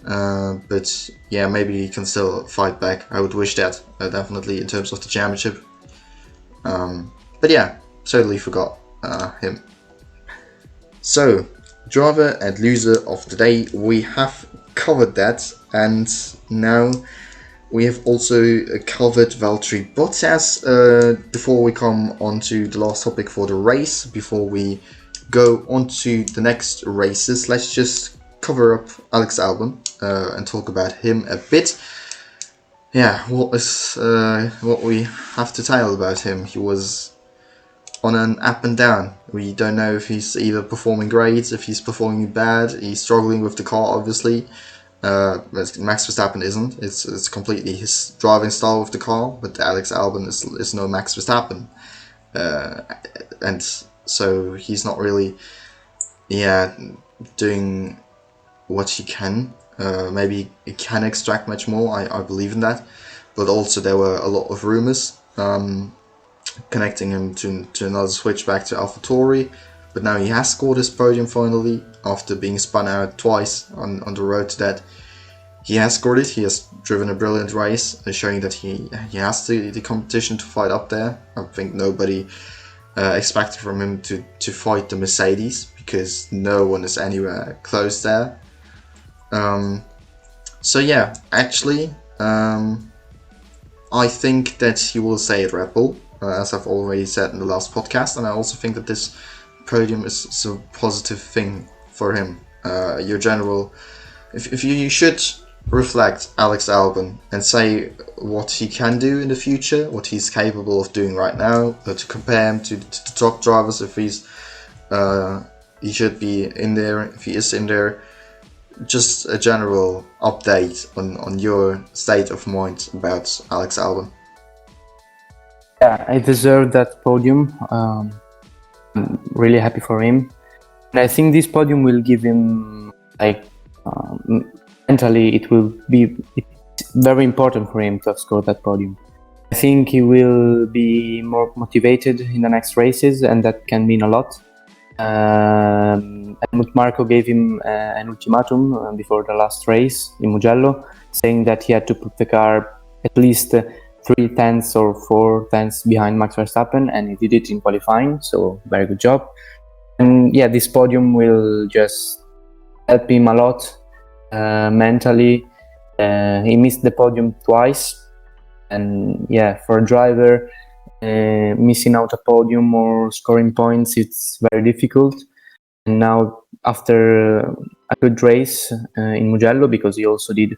But yeah, maybe he can still fight back. I would wish that, definitely, in terms of the championship. But yeah, totally forgot him. So, driver and loser of the day, we have covered that, and now we have also covered Valtteri Bottas. Before we come on to the last topic for the race, before we go on to the next races, let's just cover up Alex Albon and talk about him a bit. Yeah, what we have to tell about him? He was on an up and down. We don't know if he's either performing great, if he's performing bad. He's struggling with the car, obviously. Max Verstappen isn't. It's completely his driving style with the car, but Alex Albon is no Max Verstappen, and so he's not really, doing what he can. Maybe he can extract much more. I believe in that, but also there were a lot of rumors connecting him to another switch back to AlphaTauri. But now he has scored his podium finally after being spun out twice on the road to that. He has scored it. He has driven a brilliant race, showing that he has the competition to fight up there. I think nobody expected from him to fight the Mercedes, because no one is anywhere close there. So yeah, actually, I think that he will stay at Red Bull, as I've already said in the last podcast, and I also think that this podium is a positive thing for him. Your general, if you should reflect Alex Albon and say what he can do in the future, what he's capable of doing right now, to compare him to the top drivers, if he should be in there, if he is in there. Just a general update on your state of mind about Alex Albon. Yeah, I deserve that podium. I'm really happy for him, and I think this podium will give him, mentally, it will be very important for him to have scored that podium. I think he will be more motivated in the next races, and that can mean a lot. Helmut Marko gave him an ultimatum before the last race in Mugello, saying that he had to put the car at least 3 tenths or 4 tenths behind Max Verstappen, and he did it in qualifying, so very good job. And yeah, this podium will just help him a lot mentally. He missed the podium twice, and yeah, for a driver, missing out a podium or scoring points, it's very difficult. And now, after a good race in Mugello, because he also did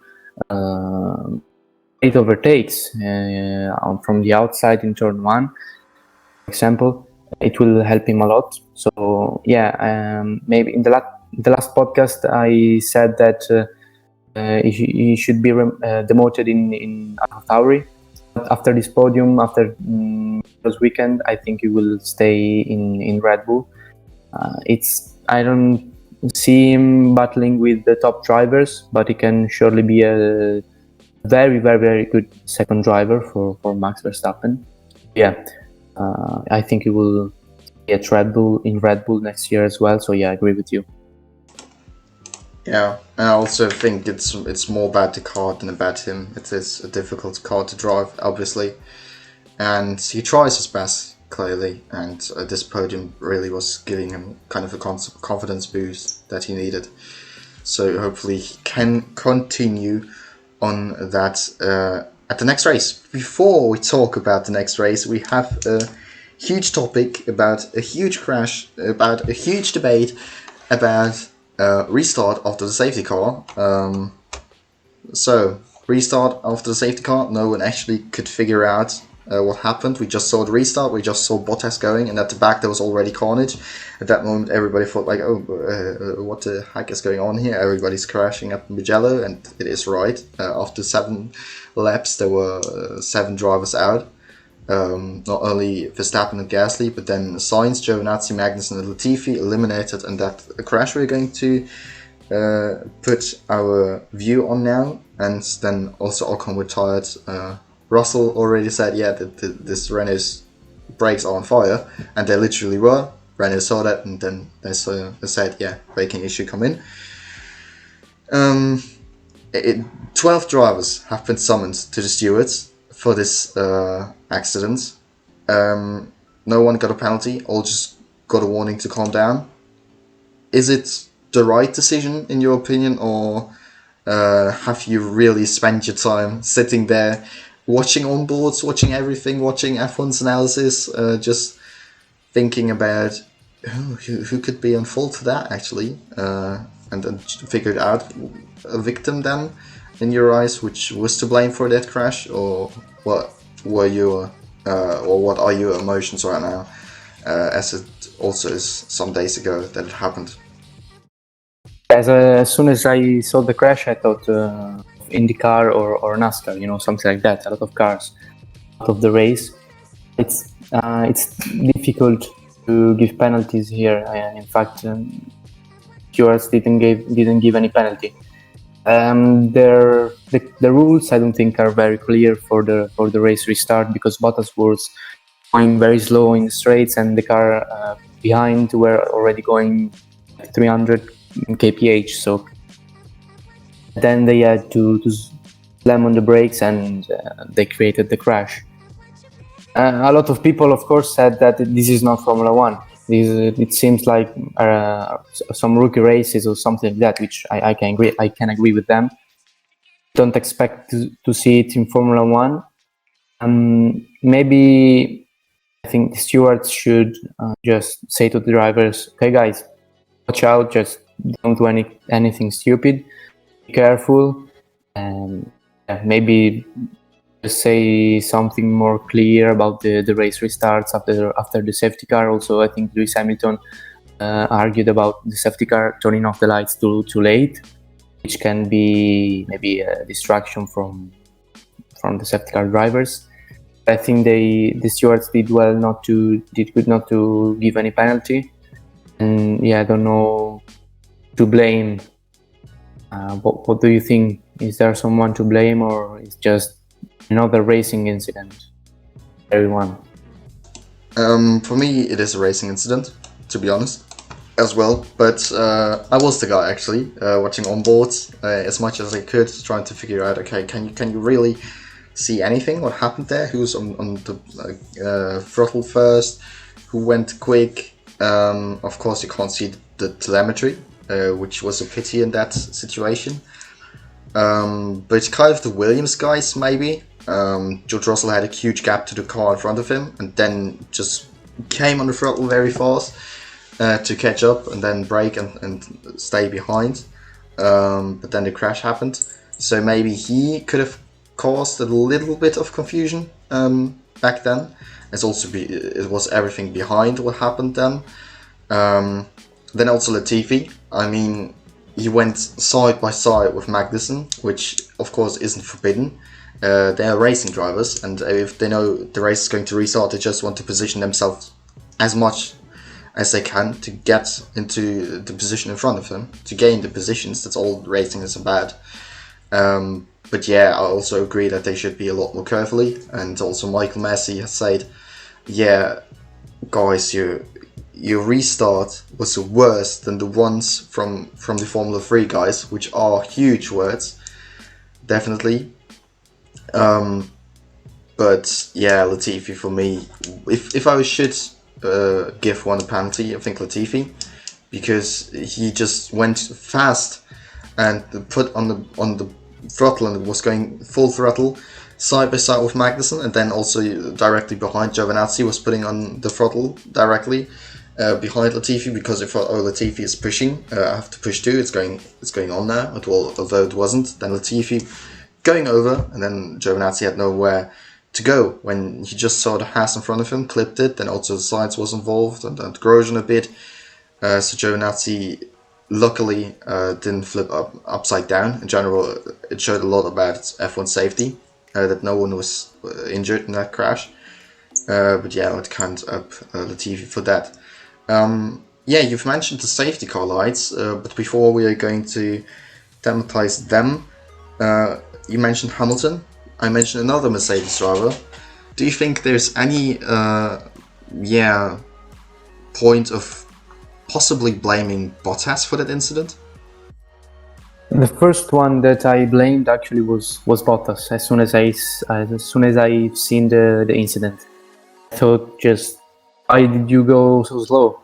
8 overtakes from the outside in turn 1, for example, it will help him a lot. So yeah, maybe in the last podcast I said that he should be demoted in AlphaTauri. But after this podium, after this weekend, I think he will stay in Red Bull. I don't see him battling with the top drivers, but he can surely be a very, very, very good second driver for Max Verstappen. Yeah, I think he will be at Red Bull next year as well. So yeah, I agree with you. Yeah, and I also think it's more about the car than about him. It is a difficult car to drive, obviously, and he tries his best, clearly, and this podium really was giving him kind of a confidence boost that he needed. So hopefully he can continue on that at the next race. Before we talk about the next race, we have a huge topic about a huge crash, about a huge debate about restart after the safety car. So restart after the safety car, no one actually could figure out what happened. We just saw the restart, we just saw Bottas going, and at the back there was already carnage. At that moment everybody thought like, what the heck is going on here? Everybody's crashing up Mugello, and it is right. After 7 laps there were 7 drivers out. Not only Verstappen and Gasly, but then Sainz, Giovinazzi, Magnussen and Latifi eliminated, and that crash we're going to put our view on now. And then also Ocon retired. Russell already said, yeah, that this Renault's brakes are on fire, and they literally were. Renault saw that, and then they said, yeah, braking issue come in. 12 drivers have been summoned to the stewards for this accident. No one got a penalty, all just got a warning to calm down. Is it the right decision in your opinion, or have you really spent your time sitting there watching onboards, watching everything, watching F1's analysis, just thinking about who could be on fault for that actually, and then figured out a victim then in your eyes which was to blame for that crash? Or what were your or what are your emotions right now, as it also is some days ago that it happened? As soon as I saw the crash, I thought IndyCar or NASCAR, something like that. A lot of cars out of the race. It's difficult to give penalties here, and in fact, stewards didn't give any penalty. The rules I don't think are very clear for the race restart, because Bottas was going very slow in the straights, and the car behind were already going 300 kph. So then they had to slam on the brakes, and they created the crash. A lot of people, of course, said that this is not Formula One. It seems like some rookie races or something like that, which I can agree with them. Don't expect to see it in Formula One. Maybe I think the stewards should just say to the drivers, "Okay, guys, watch out! Just don't do anything stupid. Be careful." And maybe just say something more clear about the race restarts after the safety car. Also, I think Lewis Hamilton argued about the safety car turning off the lights too late, which can be maybe a distraction from the safety car drivers. I think the stewards did good not to give any penalty. And yeah, I don't know to blame. What do you think? Is there someone to blame, or is just another racing incident? Everyone. For me, it is a racing incident, to be honest. as well. But I was the guy actually watching on board as much as I could, trying to figure out, okay, can you really see anything? What happened there? Who's on the throttle first? Who went quick? Of course, you can't see the telemetry, which was a pity in that situation. But it's kind of the Williams guys, maybe. George Russell had a huge gap to the car in front of him, and then just came on the throttle very fast to catch up and then brake and stay behind. But then the crash happened. So maybe he could have caused a little bit of confusion back then. It was everything behind what happened then. Then also Latifi. I mean, he went side by side with Magnussen, which of course isn't forbidden. They are racing drivers, and if they know the race is going to restart, they just want to position themselves as much as they can to get into the position in front of them, to gain the positions. That's all racing is about. But yeah, I also agree that they should be a lot more carefully. And also Michael Massey has said, yeah, guys, your restart was worse than the ones from the Formula 3 guys, which are huge words, definitely. But yeah, Latifi for me, if I should give one a penalty, I think Latifi, because he just went fast and put on the throttle and was going full throttle side by side with Magnussen, and then also directly behind Giovinazzi was putting on the throttle directly behind Latifi, because if Latifi is pushing, I have to push too. It's going on now. Although it wasn't, then Latifi going over, and then Giovinazzi had nowhere to go when he just saw the Haas in front of him, clipped it. Then also the sides was involved and Grosjean a bit. So Giovinazzi luckily didn't flip upside down. In general, it showed a lot about F1 safety, that no one was injured in that crash. But yeah, I'd count up Latifi for that. Yeah, you've mentioned the safety car lights, but before we are going to thematize them, you mentioned Hamilton. I mentioned another Mercedes driver. Do you think there's any point of possibly blaming Bottas for that incident? The first one that I blamed actually was Bottas. As soon as I seen the incident, I thought, just why did you go so slow?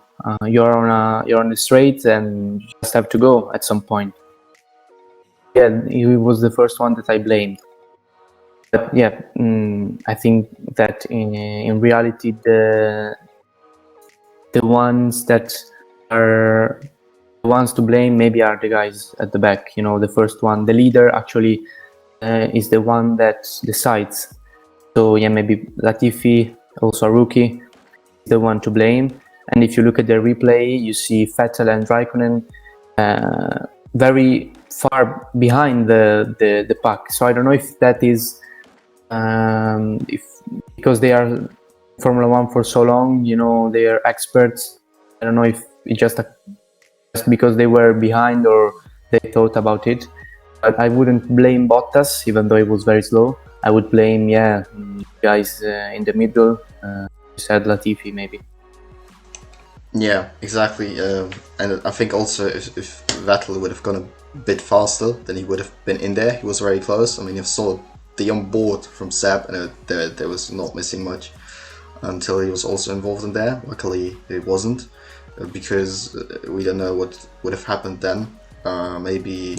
You're on the straight and you just have to go at some point. Yeah, he was the first one that I blamed. But yeah, I think that in reality the ones that are the ones to blame maybe are the guys at the back. You know, the first one, the leader actually is the one that decides. So yeah, maybe Latifi, also a rookie, is the one to blame. And if you look at the replay, you see Vettel and Raikkonen very far behind the pack. So I don't know if that is because they are Formula One for so long, you know, they are experts. I don't know if it's just because they were behind or they thought about it. But I wouldn't blame Bottas, even though it was very slow. I would blame, guys in the middle. You said Latifi, maybe. Yeah, exactly. And I think also if Vettel would have gone a bit faster, then he would have been in there. He was very close. I mean, you saw the onboard from Seb, and there was not missing much until he was also involved in there. Luckily, it wasn't, because we don't know what would have happened then. Maybe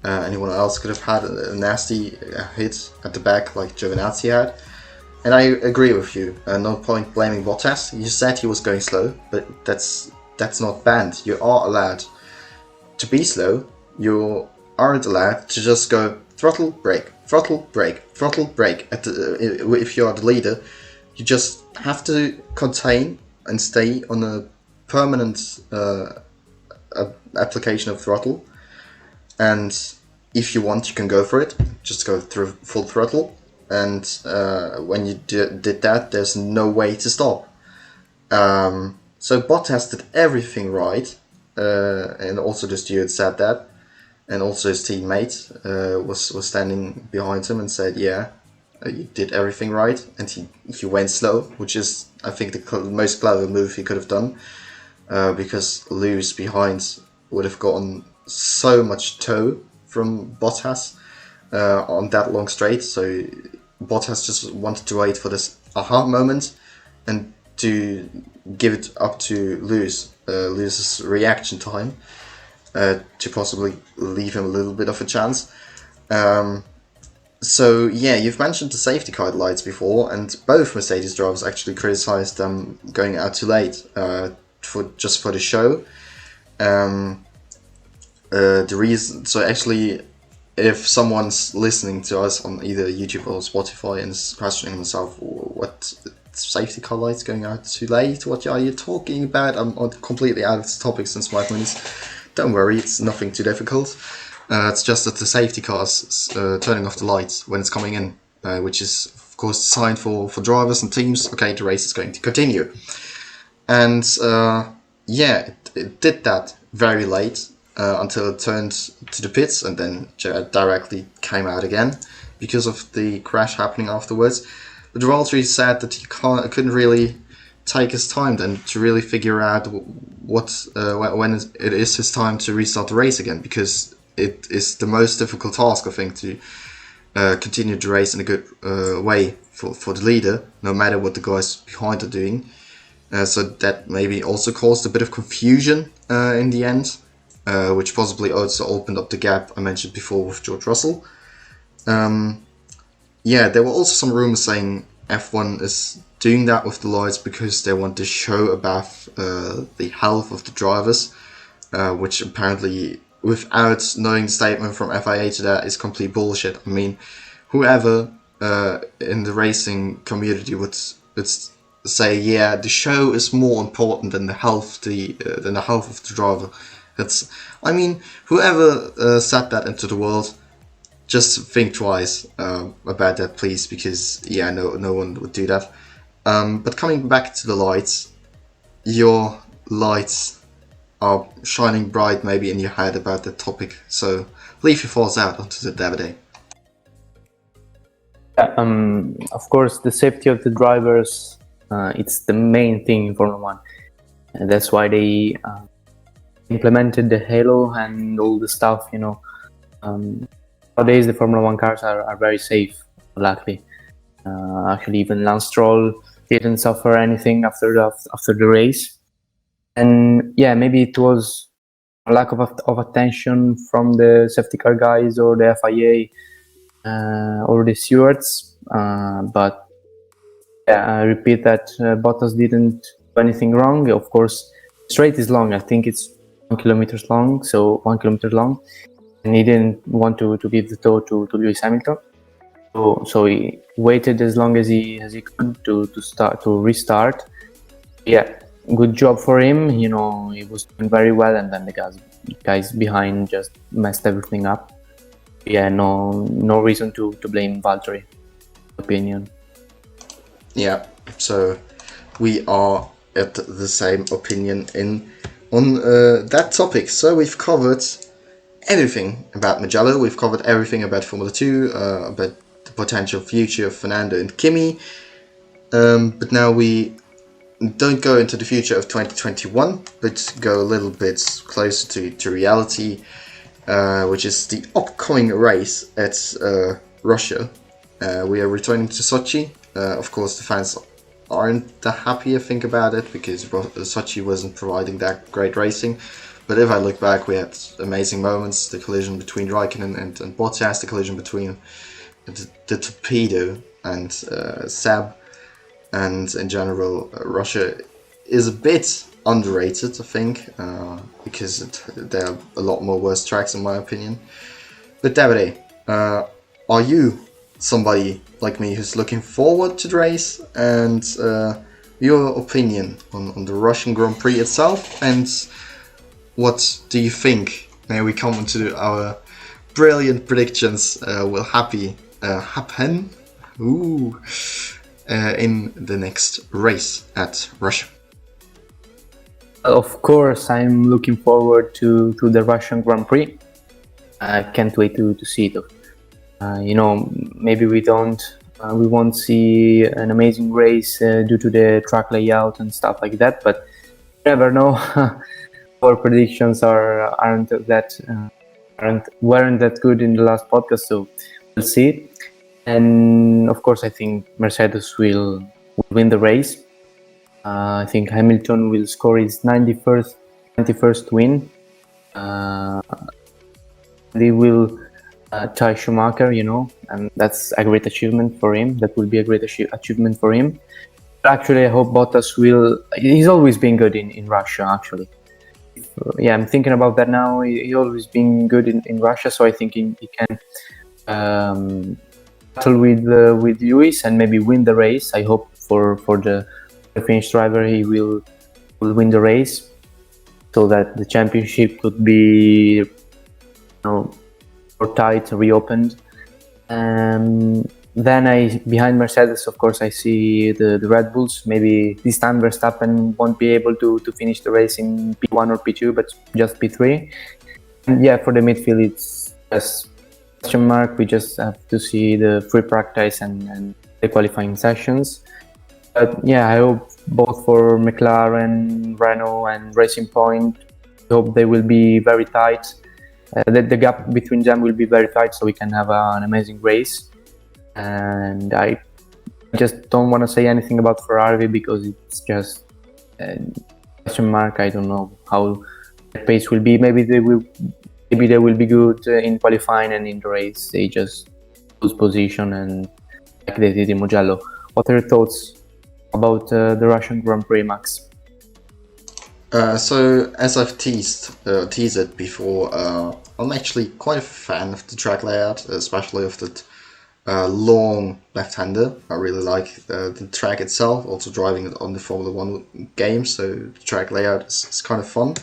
anyone else could have had a nasty hit at the back like Giovinazzi had. And I agree with you. No point blaming Bottas. You said he was going slow, but that's not banned. You are allowed to be slow. You aren't allowed to just go throttle, brake, throttle, brake, throttle, brake. If you are the leader, you just have to contain and stay on a permanent application of throttle. And if you want, you can go for it. Just go through full throttle. And when you did that, there's no way to stop. So Bottas did everything right, and also the steward said that, and also his teammate was standing behind him and said, "Yeah, you did everything right," and he went slow, which is, I think, the most clever move he could have done. because Lewis behind would have gotten so much tow from Bottas on that long straight. So Bottas just wanted to wait for this aha moment and to give it up to Lewis's reaction time to possibly leave him a little bit of a chance. So yeah, you've mentioned the safety car lights before, and both Mercedes drivers actually criticized them going out too late for the show. The reason, so actually, if someone's listening to us on either YouTube or Spotify and is questioning themselves, what safety car lights going out too late? What are you talking about? I'm completely out of the topic since 5 minutes. Don't worry, it's nothing too difficult. It's just that the safety car's turning off the lights when it's coming in, which is, of course, designed for drivers and teams. Okay, the race is going to continue. And yeah, it did that very late until it turned to the pits and then directly came out again because of the crash happening afterwards. But Valtteri said that he couldn't really take his time then to really figure out when it is his time to restart the race again, because it is the most difficult task, I think, to continue the race in a good way for the leader, no matter what the guys behind are doing. So that maybe also caused a bit of confusion in the end, which possibly also opened up the gap I mentioned before with George Russell. Yeah, there were also some rumors saying F1 is doing that with the lights because they want to show above the health of the drivers, which apparently, without knowing the statement from FIA to that, is complete bullshit. I mean, whoever in the racing community would say, yeah, the show is more important than the health of the driver. I mean, whoever said that into the world, just think twice about that, please, because yeah, no one would do that. But coming back to the lights, your lights are shining bright maybe in your head about that topic, so leave your thoughts out onto the Davide. Of course, the safety of the drivers, it's the main thing in Formula 1. And that's why they implemented the halo and all the stuff, Nowadays, the Formula 1 cars are very safe, luckily. Actually, even Lance Stroll didn't suffer anything after the race. And yeah, maybe it was a lack of attention from the safety car guys or the FIA or the stewards. But yeah, I repeat that Bottas didn't do anything wrong. Of course, the straight is long. I think it's 1 kilometer long, and he didn't want to give the tow to Lewis Hamilton. So he waited as long as he could to restart. Yeah, good job for him. He was doing very well, and then the guys behind just messed everything up. Yeah, no reason to blame Valtteri. Opinion. Yeah, so we are at the same opinion on that topic. So we've covered everything about Mugello. We've covered everything about Formula 2, about the potential future of Fernando and Kimi. But now we don't go into the future of 2021, but go a little bit closer to reality, which is the upcoming race at Russia. We are returning to Sochi. Of course, the fans aren't that happy, I think, about it, because Sochi wasn't providing that great racing. But if I look back, we had amazing moments. The collision between Räikkönen and Bottas, the collision between the Torpedo and Seb, and in general, Russia is a bit underrated, I think, because there are a lot more worse tracks, in my opinion. But Davide, are you somebody like me who's looking forward to the race, and your opinion on the Russian Grand Prix itself, and what do you think? Now we come into our brilliant predictions will happen in the next race at Russia. Of course, I'm looking forward to the Russian Grand Prix. I can't wait to see it. Maybe we won't see an amazing race due to the track layout and stuff like that, but never know. Our predictions weren't that good in the last podcast, so we'll see. And of course, I think Mercedes will win the race. I think Hamilton will score his 91st win. They will tie Schumacher, and that's a great achievement for him. That will be a great achievement for him. Actually, I hope Bottas will. He's always been good in Russia, actually. Yeah, I'm thinking about that now. He's always been good in Russia, so I think he can battle with Lewis and maybe win the race. I hope for the Finnish driver he will win the race, so that the championship could be more tight, reopened. Then behind Mercedes, of course, I see the Red Bulls. Maybe this time Verstappen won't be able to finish the race in P1 or P2, but just P3. And yeah, for the midfield, it's just question mark. We just have to see the free practice and the qualifying sessions. But yeah, I hope both for McLaren, Renault, and Racing Point, I hope they will be very tight. The gap between them will be very tight, so we can have an amazing race. And I just don't want to say anything about Ferrari because it's just a question mark. I don't know how the pace will be. Maybe they will be good in qualifying, and in the race they just lose position and like they did in Mugello. What are your thoughts about the Russian Grand Prix, Max? So as I've teased it before, I'm actually quite a fan of the track layout, especially of the long left-hander. I really like the track itself, also driving it on the Formula 1 game, so the track layout is kind of fun.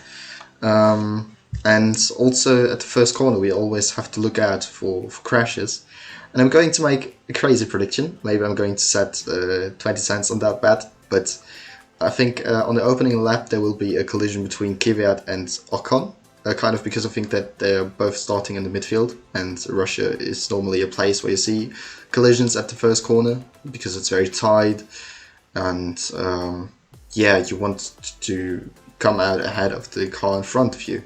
And also at the first corner we always have to look out for crashes. And I'm going to make a crazy prediction. Maybe I'm going to set 20 cents on that bet, but I think on the opening lap there will be a collision between Kvyat and Ocon. Kind of because I think that they're both starting in the midfield, and Russia is normally a place where you see collisions at the first corner because it's very tight, and you want to come out ahead of the car in front of you.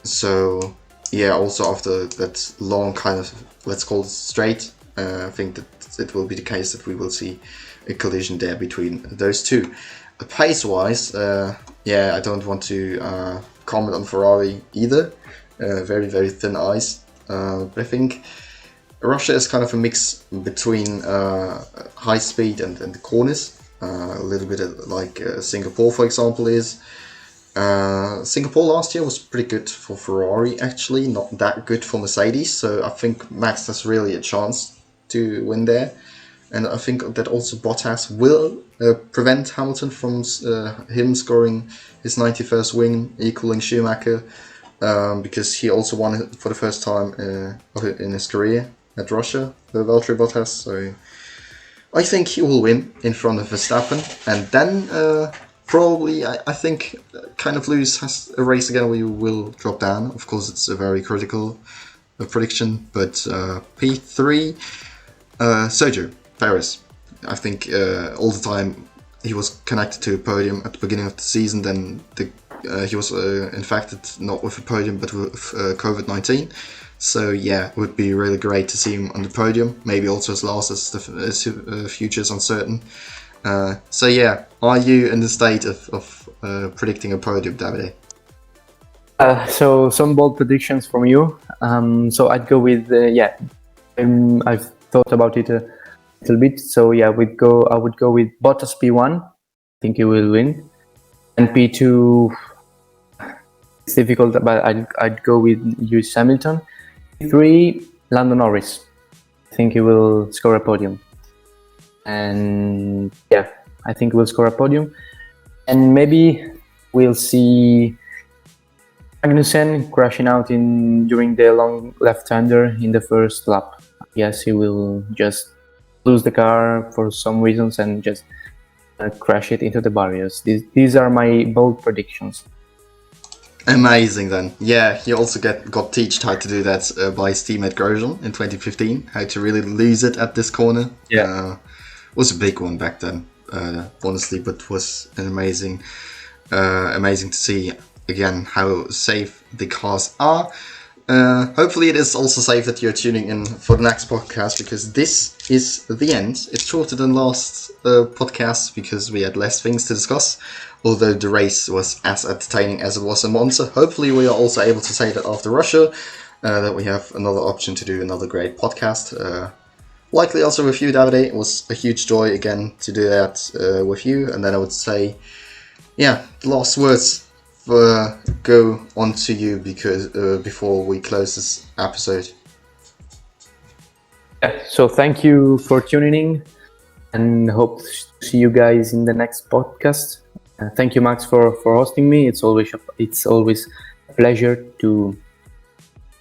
So yeah, also after that long kind of, let's call it straight, I think that it will be the case that we will see a collision there between those two. Pace-wise, I don't want to comment on Ferrari either. Very, very thin ice. But I think Russia is kind of a mix between high speed and the corners. A little bit like Singapore, for example, is. Singapore last year was pretty good for Ferrari, actually. Not that good for Mercedes. So I think Max has really a chance to win there. And I think that also Bottas will prevent Hamilton from him scoring his 91st win, equaling Schumacher, because he also won it for the first time in his career at Russia, the Valtteri Bottas. So I think he will win in front of Verstappen, and then probably I think kind of Lewis has a race again where you will drop down. Of course, it's a very critical prediction, but P3, Sergio Perez. I think all the time he was connected to a podium at the beginning of the season. Then he was infected not with a podium but with COVID-19. So yeah, it would be really great to see him on the podium. Maybe also as last as the future is uncertain. So yeah, are you in the state of predicting a podium, Davide? So some bold predictions from you. So I'd go with I've thought about it a little bit. So yeah, I would go with Bottas P1. I think he will win. And P2, it's difficult, but I'd go with Lewis Hamilton. P3, Lando Norris. I think he will score a podium. And yeah, I think we'll score a podium. And maybe we'll see Magnussen crashing out during the long left-hander in the first lap. Yes, he will just lose the car for some reasons and just crash it into the barriers. These are my bold predictions. Amazing then. Yeah, he also got taught how to do that by his teammate Grosjean in 2015, how to really lose it at this corner. Yeah. Was a big one back then. honestly, but it was an amazing to see again how safe the cars are. Hopefully it is also safe that you're tuning in for the next podcast, because this is the end. It's shorter than last podcast because we had less things to discuss, although the race was as entertaining as it was in Monza. Hopefully we are also able to say that after Russia, that we have another option to do another great podcast. Likely also with you, Davide. It was a huge joy again to do that with you. And then I would say, yeah, the last words go on to you, because before we close this episode. Yeah, so thank you for tuning in, and hope to see you guys in the next podcast. Thank you, Max, for hosting me. It's always a pleasure to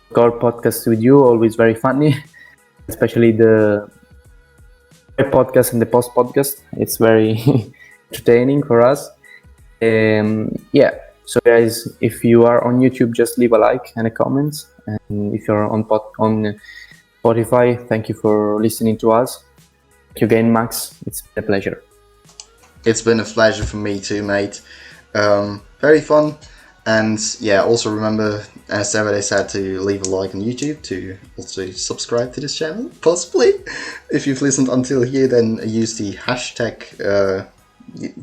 record podcasts with you. Always very funny, especially the podcast and the post podcast. It's very entertaining for us. Yeah. So guys, if you are on YouTube, just leave a like and a comment. And if you're on Spotify, thank you for listening to us. Thank you again, Max. It's been a pleasure. It's been a pleasure for me too, mate. Very fun. And yeah, also remember, as Davide said, to leave a like on YouTube, to also subscribe to this channel, possibly. If you've listened until here, then use the hashtag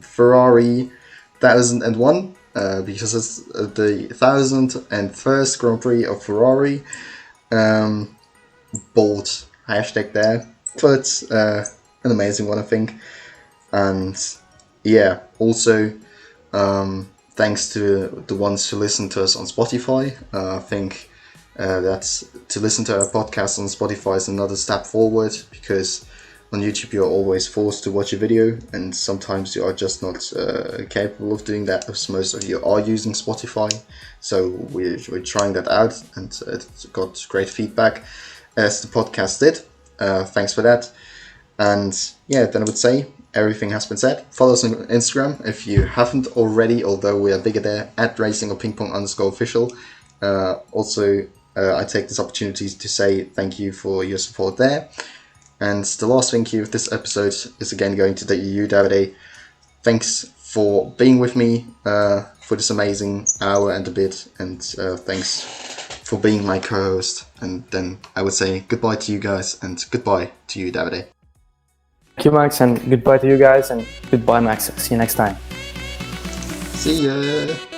Ferrari 1001. Because it's the 1001st Grand Prix of Ferrari. Bold hashtag there, but an amazing one, I think. And yeah, also thanks to the ones who listen to us on Spotify. I think that to listen to our podcast on Spotify is another step forward, because on YouTube you're always forced to watch a video, and sometimes you are just not capable of doing that, as most of you are using Spotify. So we're trying that out, and it got great feedback, as the podcast did. Thanks for that. And yeah, then I would say everything has been said. Follow us on Instagram if you haven't already, although we are bigger there, at Racing Or Ping Pong _official. Also, I take this opportunity to say thank you for your support there. And the last thank you of this episode is again going to you, Davide. Thanks for being with me for this amazing hour and a bit, and thanks for being my co-host. And then I would say goodbye to you guys, and goodbye to you, Davide. Thank you, Max, and goodbye to you guys, and goodbye, Max. See you next time. See ya!